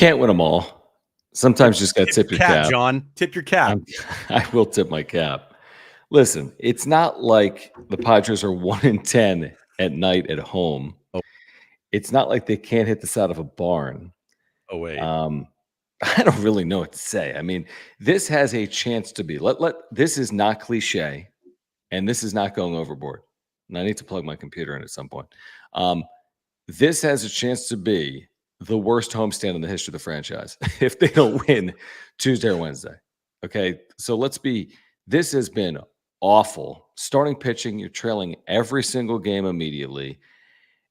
can't win them all. Sometimes you just got to tip your cap. John. Tip your cap. I will tip my cap. Listen, it's not like the Padres are 1-10 at night at home. Oh. It's not like they can't hit the side of a barn. Oh, wait. I don't really know what to say. I mean, this has a chance to be. This is not cliche, and this is not going overboard. And I need to plug my computer in at some point. This has a chance to be the worst homestand in the history of the franchise if they don't win Tuesday or Wednesday. Okay, so this has been awful. Starting pitching, you're trailing every single game immediately.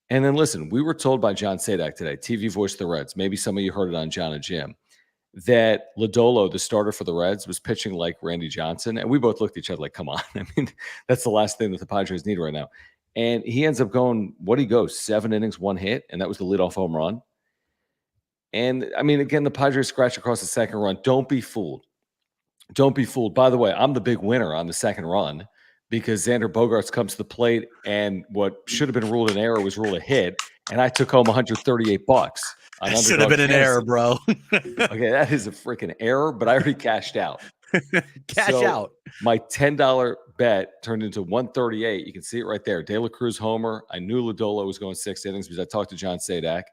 And then listen, we were told by John Sadak today, TV voice of the Reds, maybe some of you heard it on John and Jim, that Lodolo, the starter for the Reds, was pitching like Randy Johnson. And we both looked at each other like, come on. I mean, that's the last thing that the Padres need right now. And he ends up going, 7 innings, 1 hit, and that was the leadoff home run. And, I mean, again, the Padres scratch across the second run. Don't be fooled. Don't be fooled. By the way, I'm the big winner on the second run because Xander Bogaerts comes to the plate, and what should have been ruled an error was ruled a hit, and I took home $138. That should have been an error, bro. Okay, that is a freaking error, but I already cashed out. Cash out. My $10 bet turned into $138. You can see it right there. De La Cruz homer. I knew Lodolo was going 6 innings because I talked to John Sadak.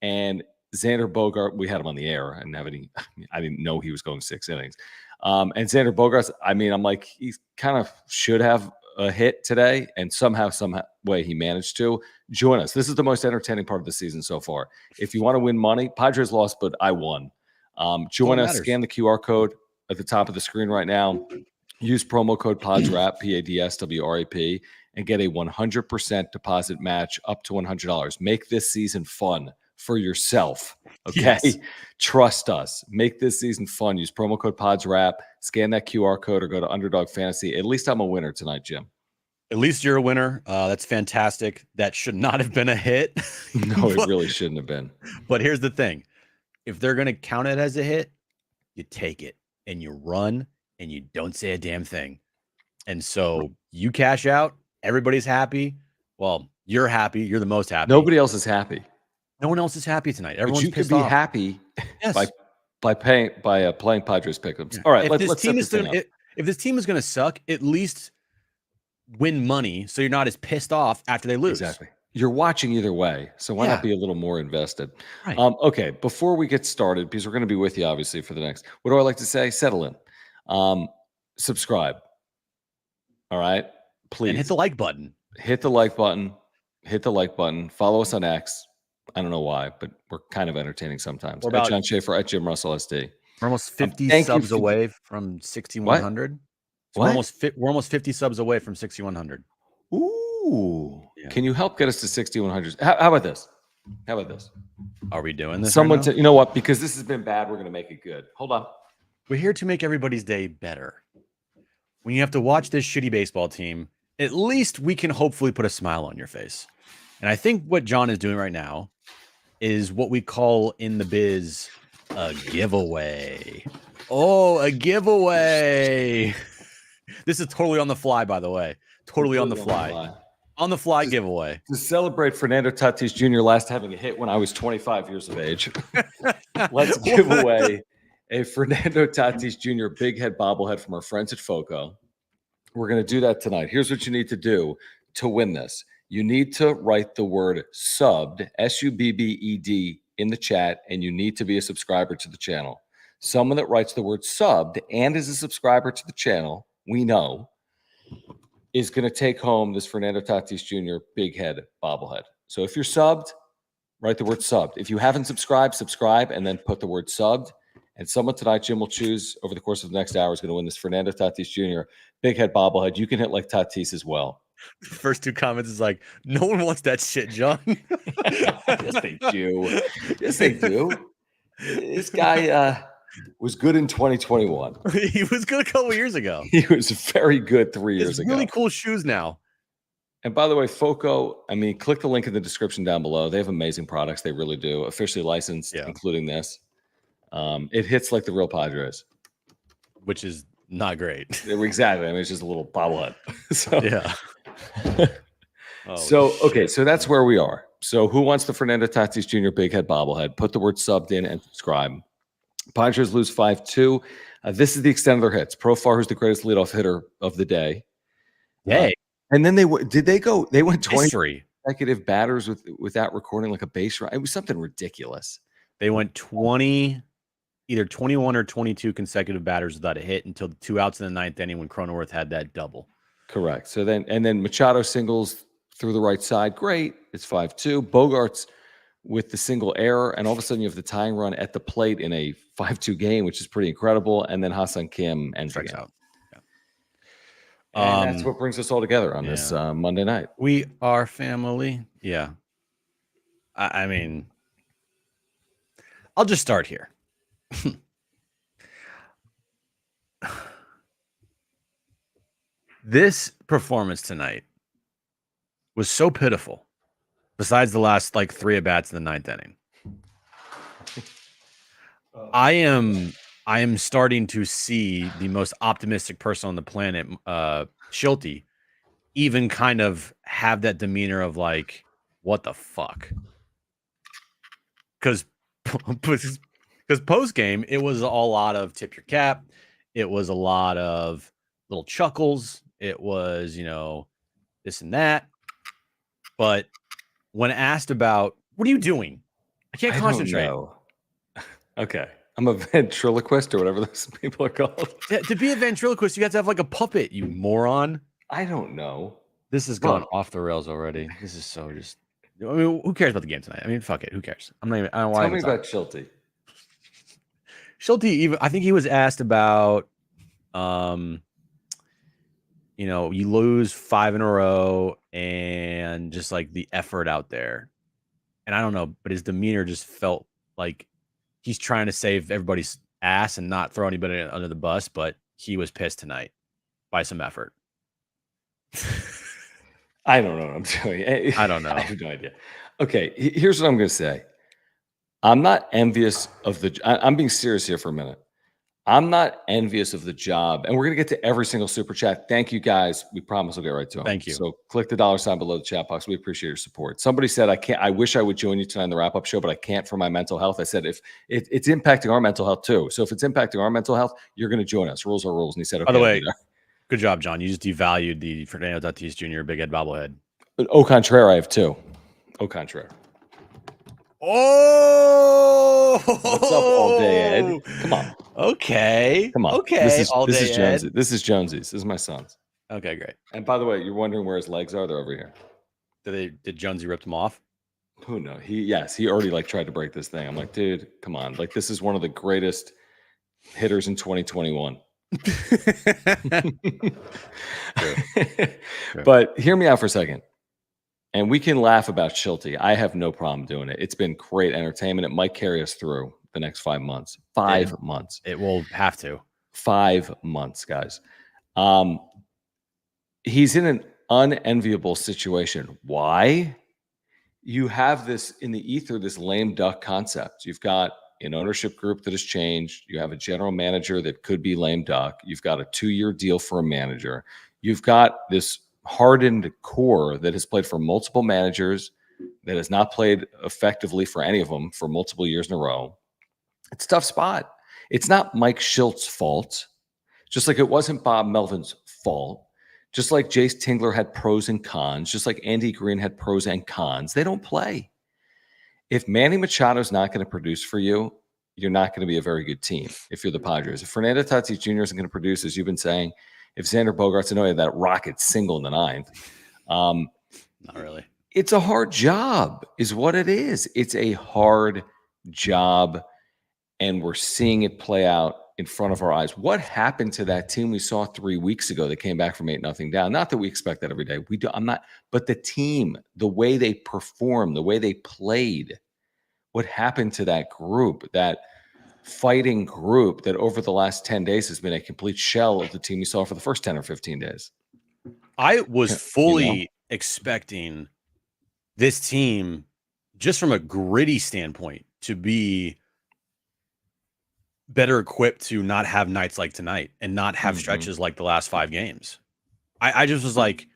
And Xander Bogaerts, we had him on the air. I didn't know he was going 6 innings. And Xander Bogaerts, I mean, I'm like, he kind of should have a hit today, and some way he managed to. Join us. This is the most entertaining part of the season so far. If you want to win money, Padres lost, but I won. Join us. Scan the QR code at the top of the screen right now. Use promo code PADSWRAP, PADSWRAP, and get a 100% deposit match up to $100. Make this season fun for yourself. Okay. Yes. Trust us. Make this season fun. Use promo code PADSWRAP. Scan that QR code or go to Underdog Fantasy. At least I'm a winner tonight, Jim. At least you're a winner. That's fantastic. That should not have been a hit. No, it really shouldn't have been. But here's the thing. If they're going to count it as a hit, you take it and you run and you don't say a damn thing. And so you cash out. Everybody's happy. Well, you're happy. You're the most happy. Nobody else is happy. No one else is happy tonight. Everyone's you pissed could be off. Happy yes. by playing Padres pickups. All right, let's set this thing up. If this team is going to suck, at least win money so you're not as pissed off after they lose. Exactly. You're watching either way, so why not be a little more invested? Right. Okay, before we get started, because we're going to be with you, obviously, for the next, what do I like to say? Settle in. Subscribe. All right? Please. And hit the like button. Hit the like button. Hit the like button. Follow us on X. I don't know why, but we're kind of entertaining sometimes. At John Schaefer, at Jim Russell SD. We're almost 50 subs away from 6,100. So we're almost 50 subs away from 6,100. Ooh. Yeah. Can you help get us to 6,100? How about this? Are we doing this? Someone you know what? Because this has been bad, we're going to make it good. Hold on. We're here to make everybody's day better. When you have to watch this shitty baseball team, at least we can hopefully put a smile on your face. And I think what John is doing right now is what we call in the biz a giveaway. Oh, a giveaway. This is totally on the fly, by the way. Totally on the fly. On the fly giveaway. To celebrate Fernando Tatis Jr. last having a hit when I was 25 years of age, let's give away a Fernando Tatis Jr. big head bobblehead from our friends at FOCO. We're going to do that tonight. Here's what you need to do to win this. You need to write the word subbed, S-U-B-B-E-D, in the chat, and you need to be a subscriber to the channel. Someone that writes the word subbed and is a subscriber to the channel, we know, is going to take home this Fernando Tatis Jr. big head bobblehead. So if you're subbed, write the word subbed. If you haven't subscribed, subscribe, and then put the word subbed. And someone tonight, Jim will choose over the course of the next hour, is going to win this Fernando Tatis Jr. big head bobblehead. You can hit like Tatis as well. First 2 comments is like, no one wants that shit, John. Yes, they do. Yes, they do. This guy was good in 2021. He was good a couple years ago. He was very good 3 years ago. Really cool shoes now. And by the way, FOCO, I mean, click the link in the description down below. They have amazing products. They really do. Officially licensed, including this. It hits like the real Padres. Which is not great. Exactly. I mean, it's just a little bobblehead. Yeah. So that's where we are. So who wants the Fernando Tatis Jr. big head bobblehead? Put the word subbed in and subscribe. Padres lose 5-2. This is the extent of their hits. Profar, who's the greatest leadoff hitter of the day. Hey, and then they went 20 history. consecutive batters without recording like a base run. It was something ridiculous. They went 20, either 21 or 22 consecutive batters without a hit until 2 outs in the 9th inning when Cronenworth had that double. Correct. So then Machado singles through the right side. Great. It's 5-2. Bogarts with the single error, and all of a sudden you have the tying run at the plate in a 5-2 game, which is pretty incredible. And then Hassan Kim ends the game. Out. Yeah. And that's what brings us all together on this Monday night. We are family. Yeah. I mean, I'll just start here. This performance tonight was so pitiful. Besides the last 3 at-bats in the 9th inning, I am starting to see the most optimistic person on the planet, Schulte, even kind of have that demeanor of what the fuck? Because post game, it was a lot of tip your cap. It was a lot of little chuckles. It was, this and that. But when asked about, what are you doing? I can't concentrate. Okay. I'm a ventriloquist or whatever those people are called. To be a ventriloquist, you have to have a puppet, you moron. I don't know. This has gone off the rails already. This is so just. I mean, who cares about the game tonight? I mean, fuck it. Who cares? I'm not even. I don't want to. Tell me about Schulte. Schulte, I think he was asked about, you lose 5 in a row and just the effort out there. And I don't know, but his demeanor just felt like he's trying to save everybody's ass and not throw anybody under the bus, but he was pissed tonight by some effort. I don't know what I'm doing. I don't know. I have no idea. Okay, here's what I'm going to say. I'm not envious of I'm being serious here for a minute. I'm not envious of the job, and we're going to get to every single super chat. Thank you, guys. We promise we'll get right to them. Thank you. So click the $ below the chat box. We appreciate your support. Somebody said, I wish I would join you tonight on the wrap-up show, but I can't for my mental health. I said, if it's impacting our mental health too. So if it's impacting our mental health, you're going to join us. Rules are rules. And he said, okay. By the way, good job, John. You just devalued the Fernando Tatis Jr. Big Ed bobblehead. Au contraire, I have 2. Au contraire. Oh, what's up, all day, Ed? Come on. Okay. Come on. Okay. This is Jonesy. Ed. This is Jonesy's. This is my son's. Okay, great. And by the way, you're wondering where his legs are? They're over here. Did Jonesy rip them off? Who knows? He already tried to break this thing. I'm like, dude, come on. This is one of the greatest hitters in 2021. True. But hear me out for a second. And we can laugh about Schulte. I have no problem doing it. It's been great entertainment. It might carry us through the next 5 months. 5 months. It will have to. 5 months, guys. He's in an unenviable situation. Why? You have this in the ether, this lame duck concept. You've got an ownership group that has changed. You have a general manager that could be lame duck. You've got a 2-year deal for a manager. You've got this hardened core that has played for multiple managers, that has not played effectively for any of them for multiple years in a row. It's a tough spot. It's not Mike Schilt's fault, just like it wasn't Bob Melvin's fault, just like Jace Tingler had pros and cons, just like Andy Green had pros and cons. They don't play. If Manny Machado's not going to produce for you, you're not going to be a very good team if you're the Padres. If Fernando Tatis Jr. isn't going to produce, as you've been saying, if Xander Bogaerts annoyed that rocket single in the 9th, not really. It's a hard job, is what it is. It's a hard job, and we're seeing it play out in front of our eyes. What happened to that team we saw 3 weeks ago that came back from 8-0 down? Not that we expect that every day. We do. I'm not. But the team, the way they performed, the way they played, what happened to that group, that fighting group that over the last 10 days has been a complete shell of the team we saw for the first 10 or 15 days. I was fully expecting this team, just from a gritty standpoint, to be better equipped to not have nights like tonight and not have stretches like the last 5 games. I just was like,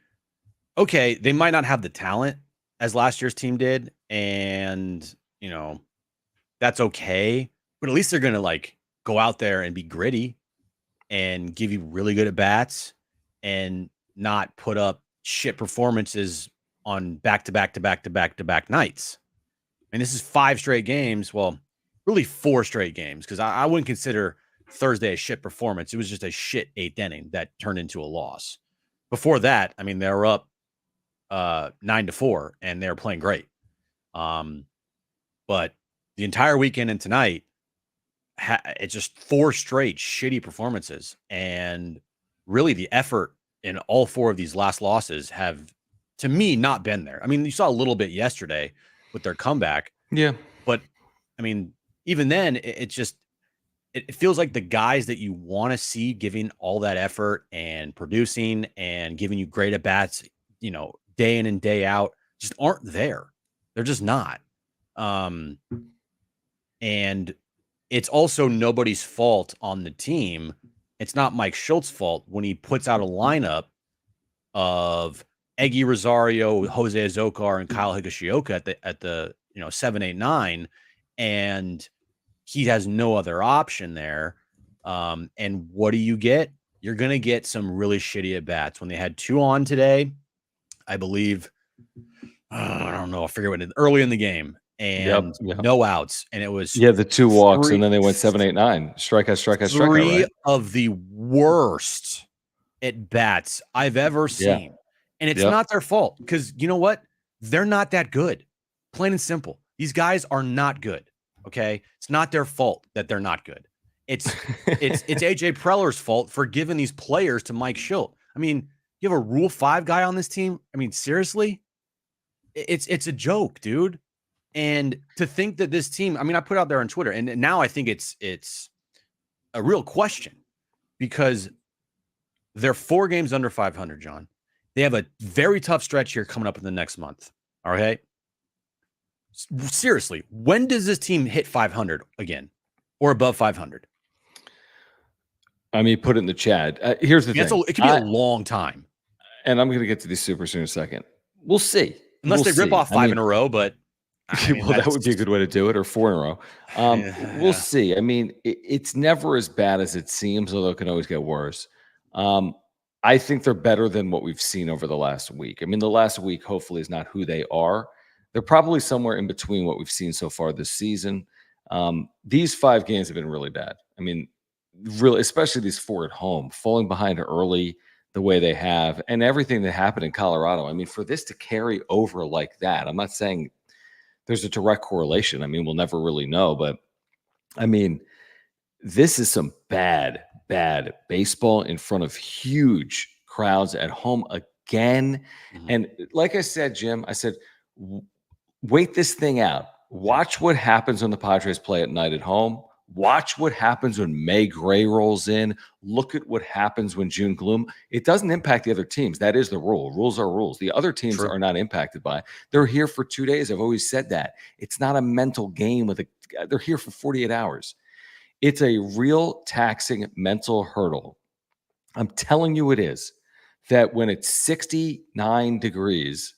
okay, they might not have the talent, as last year's team did, and that's okay. But at least they're gonna like go out there and be gritty and give you really good at bats and not put up shit performances on back to back to back to back to back nights. And this is 5 straight games. Well, really 4 straight games because I wouldn't consider Thursday a shit performance. It was just a shit 8th inning that turned into a loss. Before that, I mean, they were up 9-4 and they were playing great. But the entire weekend and tonight, it's just 4 straight shitty performances. And really the effort in all 4 of these last losses have, to me, not been there. I mean, you saw a little bit yesterday with their comeback. Yeah. But I mean, even then, it feels like the guys that you want to see giving all that effort and producing and giving you great at bats, day in and day out, just aren't there. They're just not. And it's also nobody's fault on the team. It's not Mike Schultz's fault when he puts out a lineup of Eggy Rosario, Jose Azocar, and Kyle Higashioka at the 7, 8, 9, and he has no other option there. And what do you get? You're gonna get some really shitty at bats. When they had 2 on today, I believe. I don't know. I forget what early in the game, and no outs, and it was the 2 walks, and then they went 7, 8, 9 strikeout. 3 right? of the worst at bats I've ever seen. And it's not their fault because you know what? They're not that good. Plain and simple. These guys are not good. Okay. It's not their fault that they're not good. It's AJ Preller's fault for giving these players to Mike Schilt. I mean, you have a Rule 5 guy on this team. I mean, seriously, it's a joke, dude. And to think that this team, I mean, I put out there on Twitter, and now I think it's a real question because they're 4 games under 500, John. They have a very tough stretch here coming up in the next month. All right. Seriously, when does this team hit 500 again or above 500? I mean, put it in the chat. Here's the thing. It could be a long time. And I'm going to get to these super soon in a second. We'll see. Unless they rip off 5 in a row, but well, that would be a good way to do it, or 4 in a row. We'll see. I mean, it's never as bad as it seems, although it can always get worse. I think they're better than what we've seen over the last week. I mean, the last week hopefully is not who they are. They're probably somewhere in between what we've seen so far this season. These 5 games have been really bad. I mean, really, especially these 4 at home, falling behind early the way they have, and everything that happened in Colorado. I mean, for this to carry over like that, I'm not saying there's a direct correlation. I mean, we'll never really know, but I mean, this is some bad baseball in front of huge crowds at home again. Mm-hmm. And like I said, Jim, I said, wait this thing out. Watch what happens when the Padres play at night at home. Watch what happens when May Gray rolls in. Look at what happens when June Gloom. It doesn't impact the other teams. That is the rule. Rules are rules. The other teams are not impacted by it. They're here for 2 days. I've always said that. It's not a mental game they're here for 48 hours. It's a real taxing mental hurdle. I'm telling you it is. That when it's 69 degrees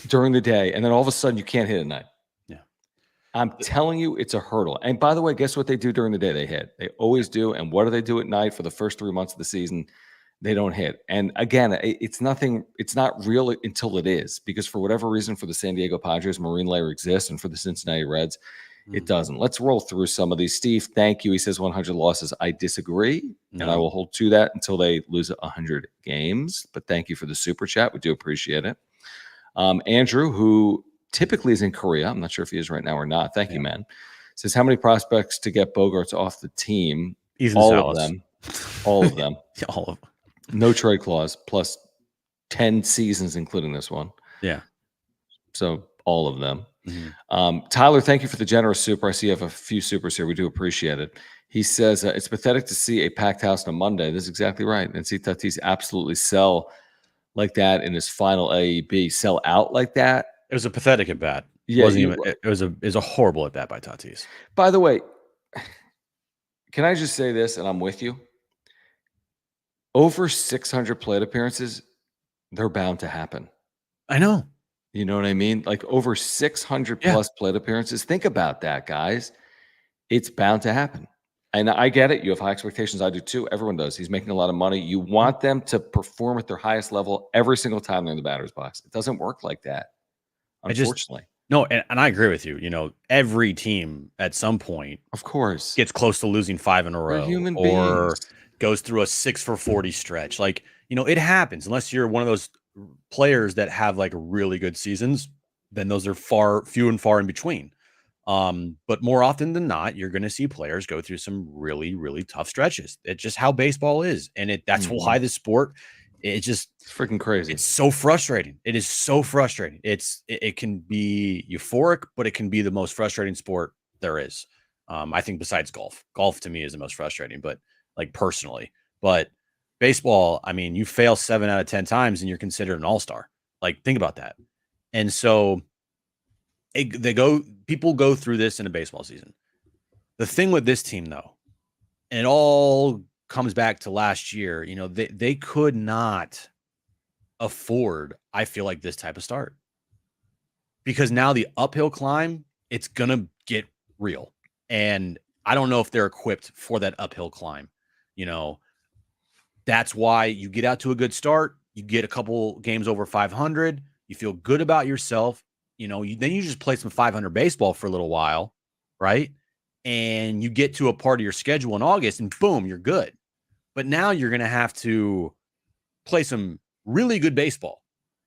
during the day, and then all of a sudden you can't hit at night. I'm telling you, it's a hurdle. And by the way, guess what they do during the day? They hit. They always do. And what do they do at night for the first 3 months of the season? They don't hit. And again, it's nothing. It's not real until it is, because for whatever reason, for the San Diego Padres, marine layer exists, and for the Cincinnati Reds, it doesn't. Let's roll through some of these. Steve, thank you. He says 100 losses. I disagree, and I will hold to that until they lose 100 games. But thank you for the super chat. We do appreciate it. Andrew, who typically is in Korea. I'm not sure if he is right now or not. Thank you, man. Says, how many prospects to get Bogarts off the team? All of them. All of them. All of them. No trade clause, plus 10 seasons, including this one. Yeah. So all of them. Mm-hmm. Tyler, thank you for the generous super. I see you have a few supers here. We do appreciate it. He says, it's pathetic to see a packed house on a Monday. This is exactly right. And see Tatis absolutely sell like that in his final AEB. Sell out like that. It was a pathetic at bat. Yeah, it was a horrible at bat by Tatis. By the way, can I just say this, and I'm with you? Over 600 plate appearances, they're bound to happen. I know. You know what I mean? Like over 600 Yeah. plus plate appearances. Think about that, guys. It's bound to happen. And I get it. You have high expectations. I do too. Everyone does. He's making a lot of money. You want them to perform at their highest level every single time they're in the batter's box. It doesn't work like that, unfortunately. No, and I agree with you. You know, every team at some point Of course. gets close to losing 5 in a We're row human or beings. goes through a 6 for 40 stretch. Like, you know, it happens unless you're one of those players that have like really good seasons, then those are few and far in between. But more often than not, you're going to see players go through some really, really tough stretches. It's just how baseball is. And that's why the sport, it's freaking crazy. It's so frustrating. It is so frustrating. It can be euphoric, but it can be the most frustrating sport there is. I think besides golf. Golf to me is the most frustrating, but like personally. But baseball, I mean, you fail 7 out of 10 times and you're considered an all-star. Like, think about that. And so people go through this in a baseball season. The thing with this team, though, and it all comes back to last year, you know, they could not afford, I feel like, this type of start. Because now the uphill climb, it's going to get real. And I don't know if they're equipped for that uphill climb. You know, that's why you get out to a good start. You get a couple games over 500. You feel good about yourself. You know, then you just play some 500 baseball for a little while, right? And you get to a part of your schedule in August and boom, you're good. But now you're going to have to play some really good baseball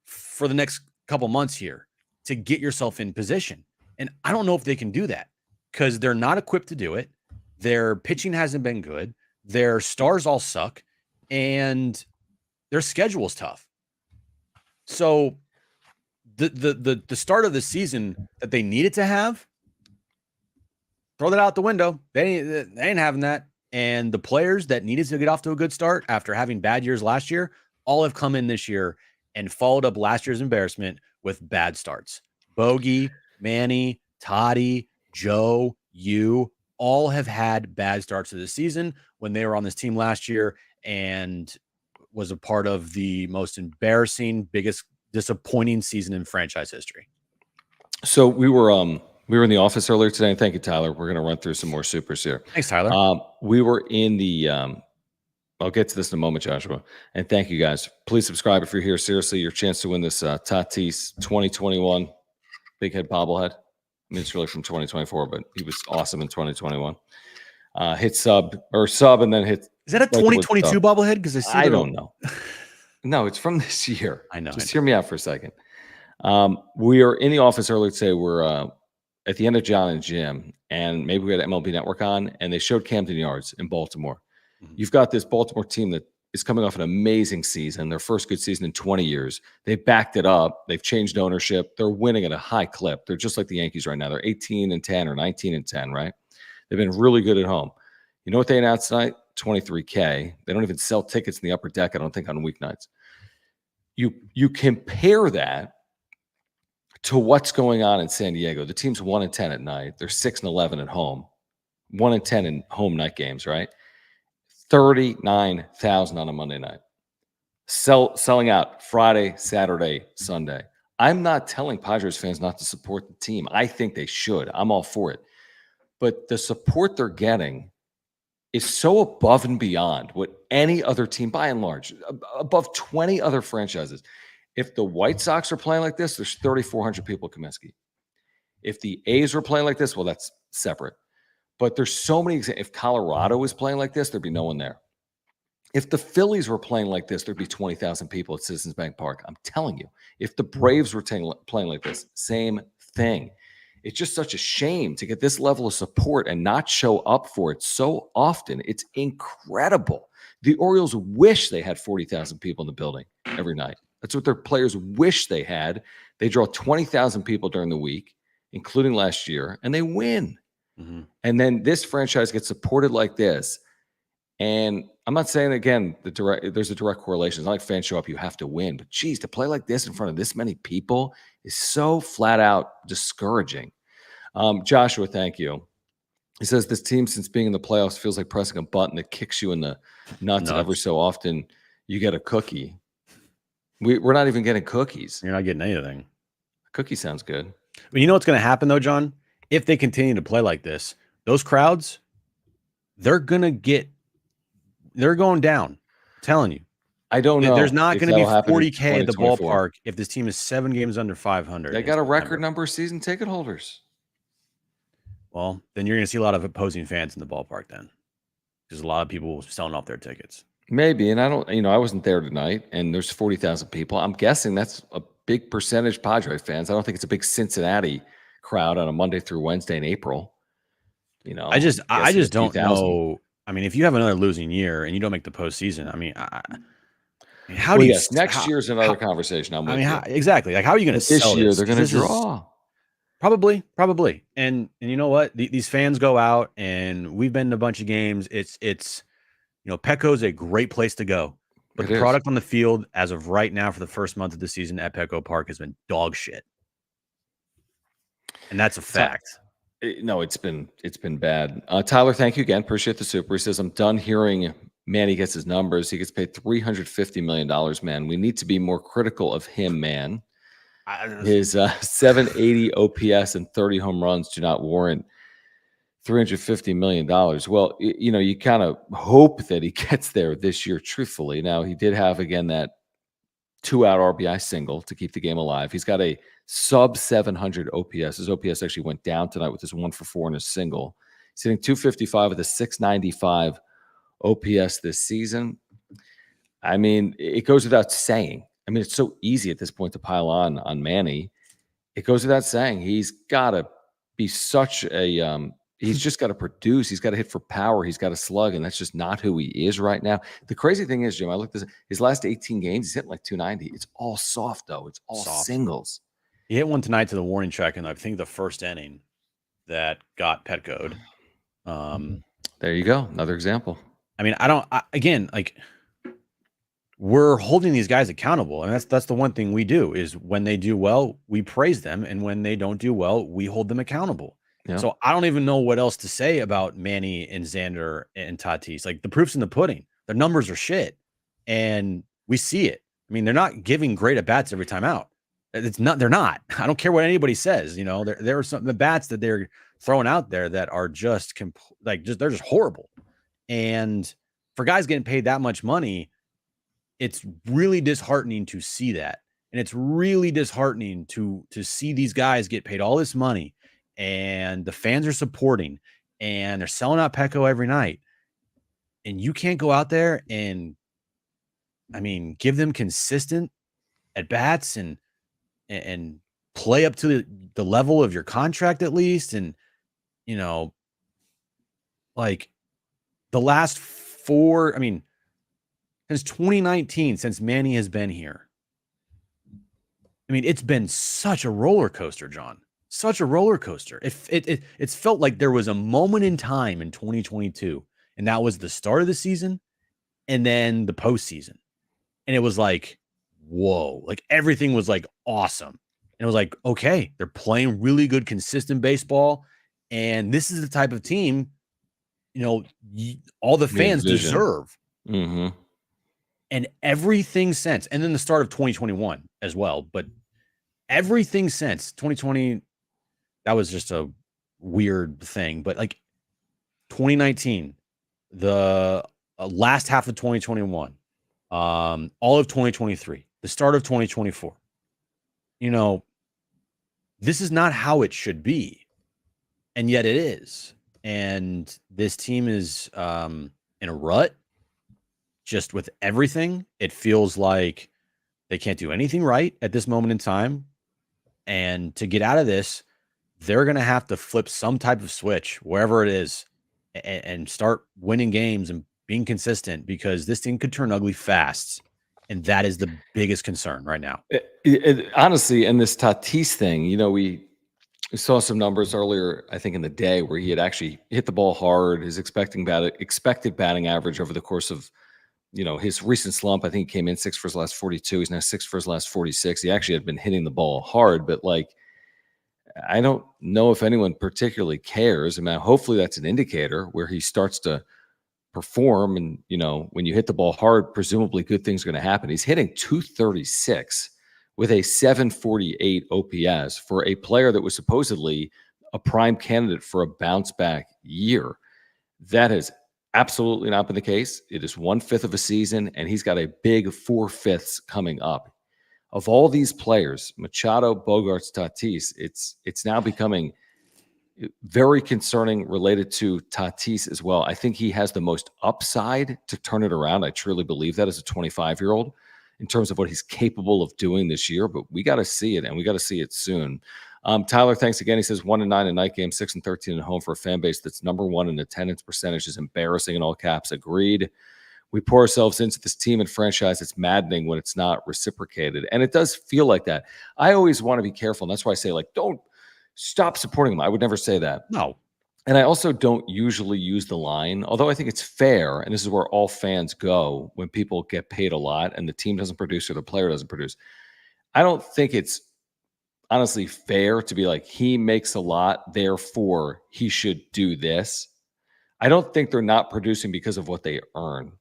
for the next couple months here to get yourself in position. And I don't know if they can do that because they're not equipped to do it. Their pitching hasn't been good. Their stars all suck and their schedule is tough. So the start of the season that they needed to have, throw that out the window. They ain't having that. And the players that needed to get off to a good start after having bad years last year all have come in this year and followed up last year's embarrassment with bad starts. Bogey, Manny, Toddy, Joe, you all have had bad starts to the season when they were on this team last year and was a part of the most embarrassing, biggest disappointing season in franchise history. So we were in the office earlier today, and thank you, Tyler. We're going to run through some more supers here. Thanks, Tyler. We were in the I'll get to this in a moment, Joshua. And thank you, guys. Please subscribe if you're here. Seriously, your chance to win this Tatis 2021 Big Head bobblehead. I mean, it's really from 2024, but he was awesome in 2021. Hit sub, and then hit. Is that a 2022 bobblehead? Because I don't know. No, it's from this year. I know. Just hear me out for a second. We are in the office earlier today. We're at the end of John and Jim, and maybe we had MLB Network on, and they showed Camden Yards in Baltimore. Mm-hmm. You've got this Baltimore team that is coming off an amazing season, their first good season in 20 years. They've backed it up. They've changed ownership. They're winning at a high clip. They're just like the Yankees right now. They're 18-10 or 19-10, right? They've been really good at home. You know what they announced tonight? $23K. They don't even sell tickets in the upper deck, I don't think, on weeknights. You compare that to what's going on in San Diego. The team's 1-10 at night. They're 6-11 at home. 1-10 in home night games, right? 39,000 on a Monday night. Selling out Friday, Saturday, Sunday. I'm not telling Padres fans not to support the team. I think they should. I'm all for it. But the support they're getting is so above and beyond what any other team, by and large, above 20 other franchises. If the White Sox are playing like this, there's 3,400 people at Comiskey. If the A's were playing like this, well, that's separate. But there's so many. If Colorado was playing like this, there'd be no one there. If the Phillies were playing like this, there'd be 20,000 people at Citizens Bank Park. I'm telling you. If the Braves were playing like this, same thing. It's just such a shame to get this level of support and not show up for it so often. It's incredible. The Orioles wish they had 40,000 people in the building every night. That's what their players wish they had. They draw 20,000 people during the week, including last year, and they win. Mm-hmm. And then this franchise gets supported like this. And I'm not saying, again, there's a direct correlation. It's not like fans show up, you have to win. But geez, to play like this in front of this many people is so flat out discouraging. Joshua, thank you. He says this team, since being in the playoffs, feels like pressing a button that kicks you in the nuts. And every so often you get a cookie. We're not even getting cookies. You're not getting anything. Cookie sounds good. But you know what's going to happen though, John? If they continue to play like this, those crowds, they're going down. I'm telling you. I don't know. There's not if going to be that'll happen in 40K at the 2024. ballpark if this team is 7 games under 500. They in got a record September. number of season ticket holders. Well, then you're going to see a lot of opposing fans in the ballpark then. Because a lot of people selling off their tickets. Maybe, and I don't, I wasn't there tonight, and there's 40,000 people. I'm guessing that's a big percentage Padre fans. I don't think it's a big Cincinnati crowd on a Monday through Wednesday in April. I just don't know. I mean, if you have another losing year and you don't make the postseason, I mean, how do you? Yes, next year's another conversation. Exactly. Like, how are you going to sell this year? They're going to draw. Probably. And you know what? These fans go out, and we've been to a bunch of games. It's Petco is a great place to go, but the product on the field as of right now for the first month of the season at Petco Park has been dog shit, and that's a fact. No, it's been bad. Tyler, thank you again. Appreciate the super. He says, I'm done hearing Manny gets his numbers. He gets paid $350 million, man. We need to be more critical of him, man. His 780 OPS and 30 home runs do not warrant $350 million. Well, you kind of hope that he gets there this year, truthfully. Now, he did have, again, that 2-out RBI single to keep the game alive. He's got a sub 700 OPS. His OPS actually went down tonight with his 1-for-4 and a single. He's hitting 255 with a 695 OPS this season. I mean, it goes without saying. I mean, it's so easy at this point to pile on Manny. It goes without saying. He's got to be such a he's just got to produce. He's got to hit for power. He's got to slug, and that's just not who he is right now. The crazy thing is, Jim, I looked at his last 18 games, he's hitting like 290. It's all soft, though. It's all singles. He hit one tonight to the warning track in, I think, the first inning that got Petco'd. There you go. Another example. I mean, again, like, we're holding these guys accountable. And that's the one thing we do is when they do well, we praise them. And when they don't do well, we hold them accountable. Yeah. So I don't even know what else to say about Manny and Xander and Tatis. Like, the proof's in the pudding. Their numbers are shit. And we see it. I mean, they're not giving great at-bats every time out. They're not. I don't care what anybody says. There are some the bats that they're throwing out there that are just they're just horrible. And for guys getting paid that much money, it's really disheartening to see that. And it's really disheartening to see these guys get paid all this money and the fans are supporting and they're selling out Petco every night. And you can't go out there and, I mean, give them consistent at bats and play up to the level of your contract at least. And, like the last four, I mean, since 2019, since Manny has been here, I mean, it's been such a roller coaster, John. Such a roller coaster. It's felt like there was a moment in time in 2022, and that was the start of the season and then the postseason. And it was like, whoa, like everything was like awesome. And it was like, okay, they're playing really good, consistent baseball. And this is the type of team, all the fans deserve. Mm-hmm. And everything since, and then the start of 2021 as well, but everything since 2020, that was just a weird thing. But like 2019, the last half of 2021, all of 2023, the start of 2024, this is not how it should be. And yet it is. And this team is in a rut. Just with everything, it feels like they can't do anything right at this moment in time. And to get out of this, they're going to have to flip some type of switch, wherever it is, and start winning games and being consistent, because this thing could turn ugly fast. And that is the biggest concern right now. Honestly, and this Tatis thing, we saw some numbers earlier, I think in the day, where he had actually hit the ball hard. His expected batting average over the course of his recent slump, I think he came in 6 for his last 42. He's now 6 for his last 46. He actually had been hitting the ball hard, but like, I don't know if anyone particularly cares. I mean, hopefully that's an indicator where he starts to perform. And, when you hit the ball hard, presumably good things are going to happen. He's hitting 236 with a 748 OPS for a player that was supposedly a prime candidate for a bounce back year. That has absolutely not been the case. It is 1/5 of a season, and he's got a big 4/5 coming up. Of all these players, Machado, Bogarts, Tatis, it's now becoming very concerning related to Tatis as well. I think he has the most upside to turn it around. I truly believe that as a 25-year-old in terms of what he's capable of doing this year, but we got to see it, and we got to see it soon. Tyler, thanks again. He says 1-9 in night games, 6-13 at home for a fan base that's number one in attendance percentage is embarrassing in all caps. Agreed. We pour ourselves into this team and franchise. It's maddening when it's not reciprocated, and it does feel like that. I always want to be careful, and that's why I say, like, don't stop supporting them. I would never say that. No. And I also don't usually use the line, although I think it's fair, and this is where all fans go when people get paid a lot and the team doesn't produce or the player doesn't produce. I don't think it's honestly fair to be like, he makes a lot, therefore he should do this. I don't think they're not producing because of what they earn.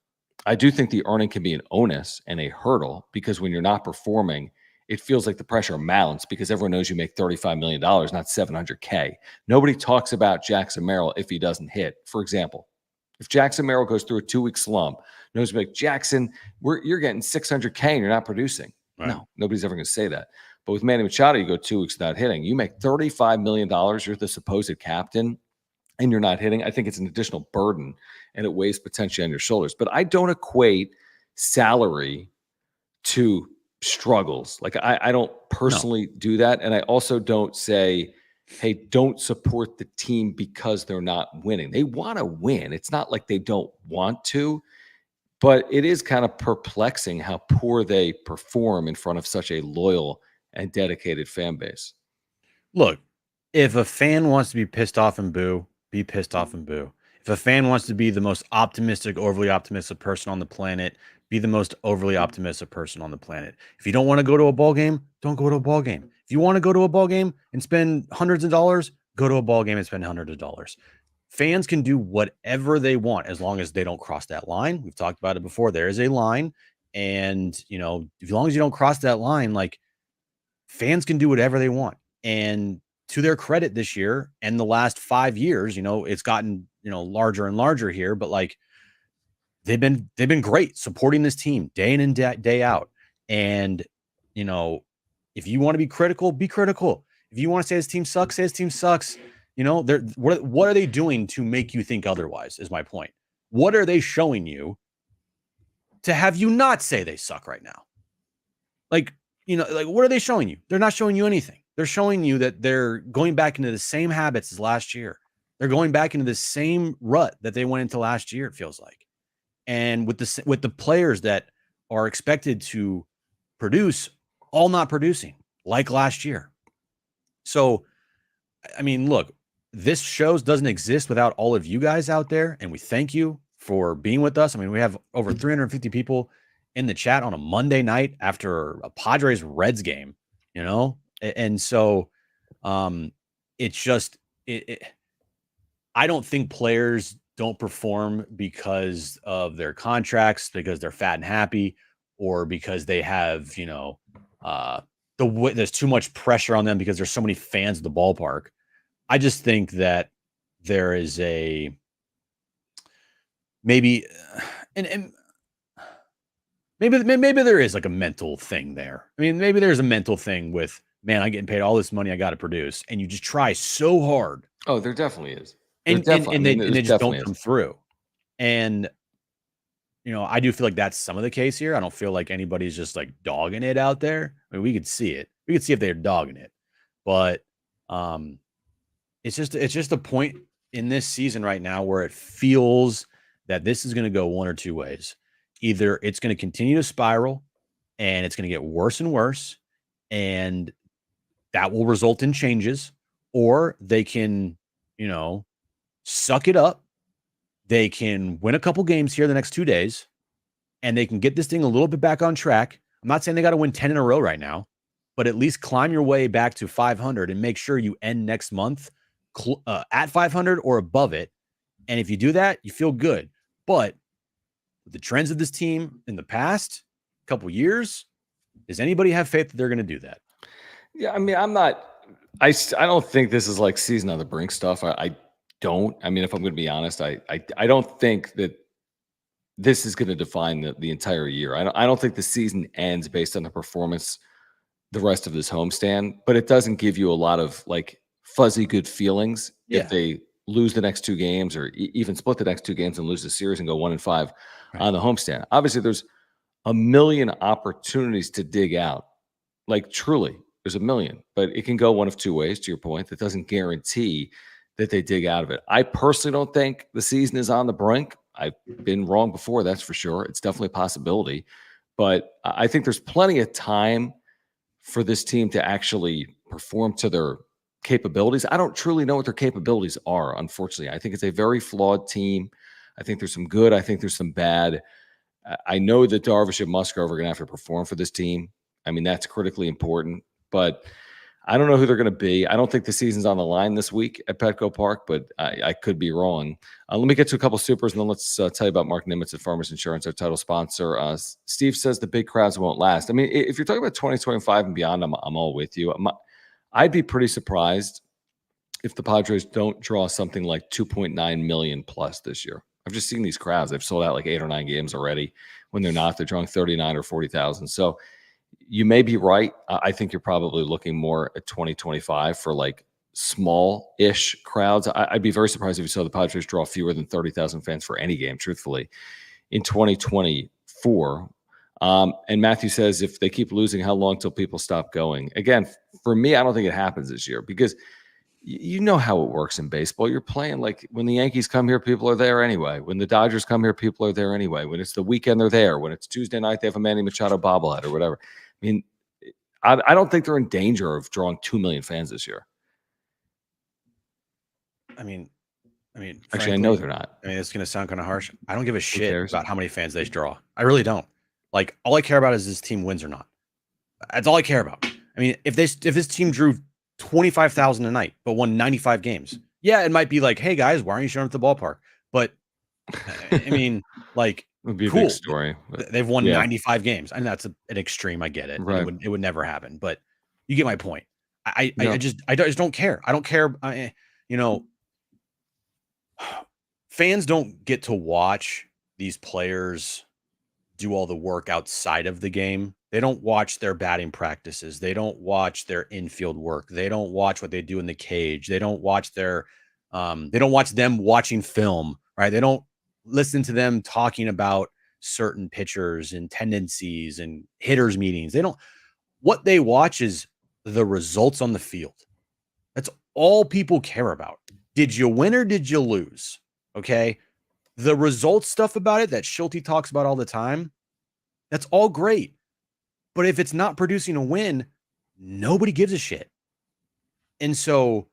I do think the earning can be an onus and a hurdle because when you're not performing, it feels like the pressure mounts because everyone knows you make $35 million, not $700K. Nobody talks about Jackson Merrill if he doesn't hit. For example, if Jackson Merrill goes through a 2-week slump, nobody's like, Jackson, you're getting $600K and you're not producing. Right. No, nobody's ever going to say that. But with Manny Machado, you go 2 weeks without hitting. You make $35 million. You're the supposed captain and you're not hitting. I think it's an additional burden and it weighs potentially on your shoulders. But I don't equate salary to struggles. Like I don't personally do that. And I also don't say, hey, don't support the team because they're not winning. They want to win. It's not like they don't want to, but it is kind of perplexing how poor they perform in front of such a loyal and dedicated fan base. Look, if a fan wants to be pissed off and boo, be pissed off and boo. If a fan wants to be the most optimistic, overly optimistic person on the planet, be the most overly optimistic person on the planet. If you don't want to go to a ball game, don't go to a ball game. If you want to go to a ball game and spend hundreds of dollars, go to a ball game and spend hundreds of dollars. Fans can do whatever they want as long as they don't cross that line. We've talked about it before. There is a line. And, you know, as long as you don't cross that line, like, fans can do whatever they want. And to their credit this year and the last 5 years, you know, it's gotten, you know, larger and larger here, but like they've been great supporting this team day in and day out. And, you know, if you want to be critical, be critical. If you want to say his team sucks, say his team sucks. You know, what are they doing to make you think otherwise is my point. What are they showing you to have you not say they suck right now? Like, you know, like, what are they showing you? They're not showing you anything. They're showing you that they're going back into the same habits as last year. They're going back into the same rut that they went into last year, it feels like. And with the players that are expected to produce, all not producing like last year. So, I mean, look, this show doesn't exist without all of you guys out there. And we thank you for being with us. I mean, we have over 350 people in the chat on a Monday night after a Padres Reds game, you know? And so it's just, I don't think players don't perform because of their contracts, because they're fat and happy, or because they have, you know, there's too much pressure on them because there's so many fans at the ballpark. I just think that there is a maybe, and maybe there is like a mental thing there. I mean, maybe there's a mental thing with, man, I'm getting paid all this money, I got to produce, and you just try so hard. Oh, there definitely is. And they just don't come through. And, you know, I do feel like that's some of the case here. I don't feel like anybody's just like dogging it out there. I mean, we could see it. We could see if they're dogging it. But it's just a point in this season right now where it feels that this is going to go one or two ways. Either it's going to continue to spiral and it's going to get worse and worse, and that will result in changes, or they can, you know, suck it up. They can win a couple games here the next 2 days, and they can get this thing a little bit back on track. I'm not saying they got to win 10 in a row right now, but at least climb your way back to 500 and make sure you end next month at 500 or above it. And if you do that, you feel good. But the trends of this team in the past couple years, Does anybody have faith that they're going to do that? Yeah, I mean, I don't think this is like season on the brink stuff. I don't. I mean, if I'm going to be honest, I don't think that this is going to define the entire year. I don't think the season ends based on the performance the rest of this homestand, but it doesn't give you a lot of like fuzzy good feelings if they lose the next 2 games or even split the next 2 games and lose the series and go 1-5 on the homestand. Obviously, there's a million opportunities to dig out. Like truly, there's a million, but it can go one of 2 ways. To your point, that doesn't guarantee that they dig out of it. I personally don't think the season is on the brink. I've been wrong before, that's for sure. It's definitely a possibility, but I think there's plenty of time for this team to actually perform to their capabilities. I don't truly know what their capabilities are, unfortunately. I think it's a very flawed team. I think there's some good. I think there's some bad. I know that Darvish and Musgrove are going to have to perform for this team. I mean, that's critically important, but I don't know who they're going to be. I don't think the season's on the line this week at Petco Park, but I could be wrong. Let me get to a couple supers, and then let's tell you about Mark Nimitz at Farmers Insurance, our title sponsor. Steve says the big crowds won't last. I mean, if you're talking about 2025 and beyond, I'm all with you. I'd be pretty surprised if the Padres don't draw something like 2.9 million plus this year. I've just seen these crowds. They've sold out like 8 or 9 games already. When they're not, they're drawing 39 or 40,000. So you may be right. I think you're probably looking more at 2025 for like small-ish crowds. I'd be very surprised if you saw the Padres draw fewer than 30,000 fans for any game, truthfully, in 2024. And Matthew says, if they keep losing, how long till people stop going? Again, for me, I don't think it happens this year because you know how it works in baseball. You're playing like when the Yankees come here, people are there anyway. When the Dodgers come here, people are there anyway. When it's the weekend, they're there. When it's Tuesday night, they have a Manny Machado bobblehead or whatever. I mean, I don't think they're in danger of drawing 2 million fans this year. I mean, actually, frankly, I know they're not. I mean, it's going to sound kind of harsh. I don't give a shit about how many fans they draw. I really don't. Like, all I care about is this team wins or not. That's all I care about. I mean, if this team drew 25,000 a night but won 95 games, yeah, it might be like, hey guys, why aren't you showing up at the ballpark? But I mean, like, it would be cool. A big story. They've won 95 games. I mean, that's an extreme. I get it. Right. It would never happen. But you get my point. I just don't care. I don't care. Fans don't get to watch these players do all the work outside of the game. They don't watch their batting practices. They don't watch their infield work. They don't watch what they do in the cage. They don't watch they don't watch them watching film, right? They don't listen to them talking about certain pitchers and tendencies and hitters meetings. What they watch is the results on the field. That's all people care about. Did you win or did you lose? Okay. The results stuff about it that Schulte talks about all the time, that's all great. But if it's not producing a win, nobody gives a shit. And so,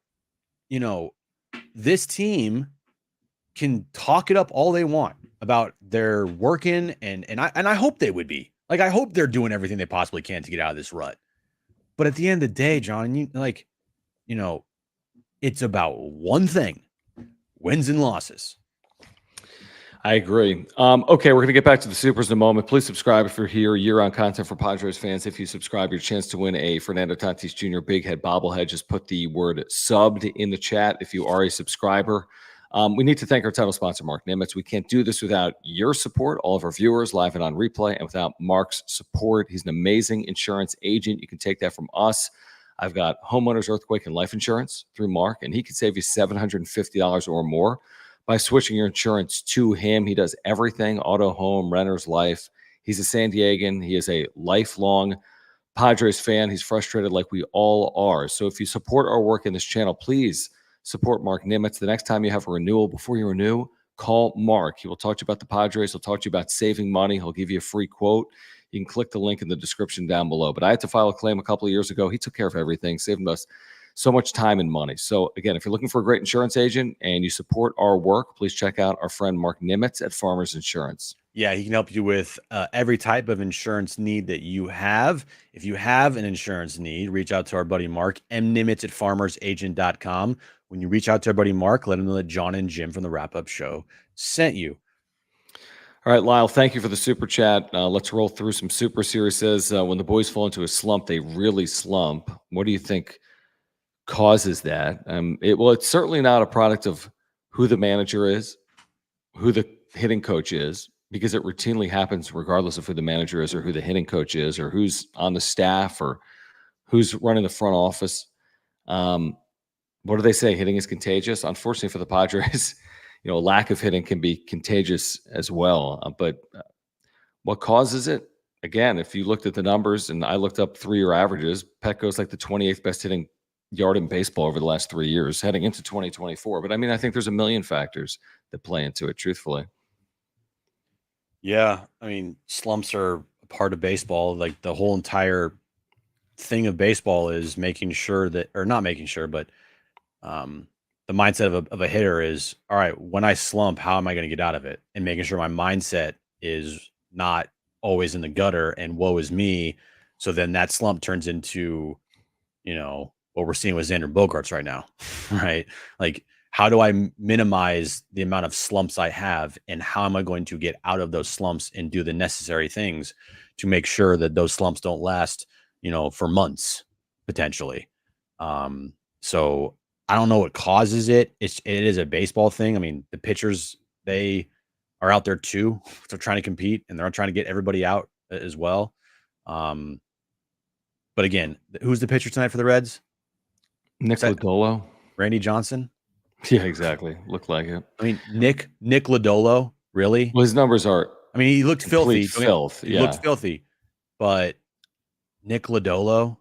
this team can talk it up all they want about their working, and I hope they would be. Like, I hope they're doing everything they possibly can to get out of this rut. But at the end of the day, John, it's about one thing: wins and losses. I agree. Okay, we're going to get back to the supers in a moment. Please subscribe if you're here. Year-round content for Padres fans. If you subscribe, your chance to win a Fernando Tatis Jr. Big Head bobblehead. Just put the word subbed in the chat if you are a subscriber. We need to thank our title sponsor, Mark Nimitz. We can't do this without your support, all of our viewers, live and on replay, and without Mark's support. He's an amazing insurance agent. You can take that from us. I've got homeowners, earthquake, and life insurance through Mark, and he can save you $750 or more by switching your insurance to him. He does everything: auto, home, renters, life. He's a San Diegan. He is a lifelong Padres fan. He's frustrated like we all are. So if you support our work in this channel, please support Mark Nimitz. The next time you have a renewal, before you renew, call Mark. He will talk to you about the Padres. He'll talk to you about saving money. He'll give you a free quote. You can click the link in the description down below. But I had to file a claim a couple of years ago. He took care of everything, saving us so much time and money. So again, if you're looking for a great insurance agent and you support our work, please check out our friend Mark Nimitz at Farmers Insurance. Yeah, he can help you with every type of insurance need that you have. If you have an insurance need, reach out to our buddy Mark, mnimitz at farmersagent.com. When you reach out to our buddy Mark, let him know that John and Jim from the Wrap Up Show sent you. All right, Lyle, thank you for the super chat. Let's roll through some super series. Says when the boys fall into a slump, they really slump. What do you think causes that? It's certainly not a product of who the manager is, who the hitting coach is, because it routinely happens regardless of who the manager is or who the hitting coach is or who's on the staff or who's running the front office. What do they say? Hitting is contagious. Unfortunately for the Padres, a lack of hitting can be contagious as well. But what causes it? Again, if you looked at the numbers and I looked up 3-year averages, Petco's like the 28th best hitting yard in baseball over the last 3 years, heading into 2024. But I think there's a million factors that play into it, truthfully. Yeah, slumps are a part of baseball. Like the whole entire thing of baseball is making sure that, or not making sure, but the mindset of a hitter is, all right, when I slump, how am I going to get out of it? And making sure my mindset is not always in the gutter and woe is me. So then that slump turns into, what we're seeing with Xander Bogaerts right now, right? Like, how do I minimize the amount of slumps I have, and how am I going to get out of those slumps and do the necessary things to make sure that those slumps don't last, for months potentially. So I don't know what causes it. It is a baseball thing. The pitchers, they are out there too. They're trying to compete and they're trying to get everybody out as well. But again, who's the pitcher tonight for the Reds? Nick Lodolo. Randy Johnson. Yeah, exactly. Looked like it. Nick Lodolo, really? Well, his numbers are. He looked filthy. He looked filthy, but Nick Lodolo,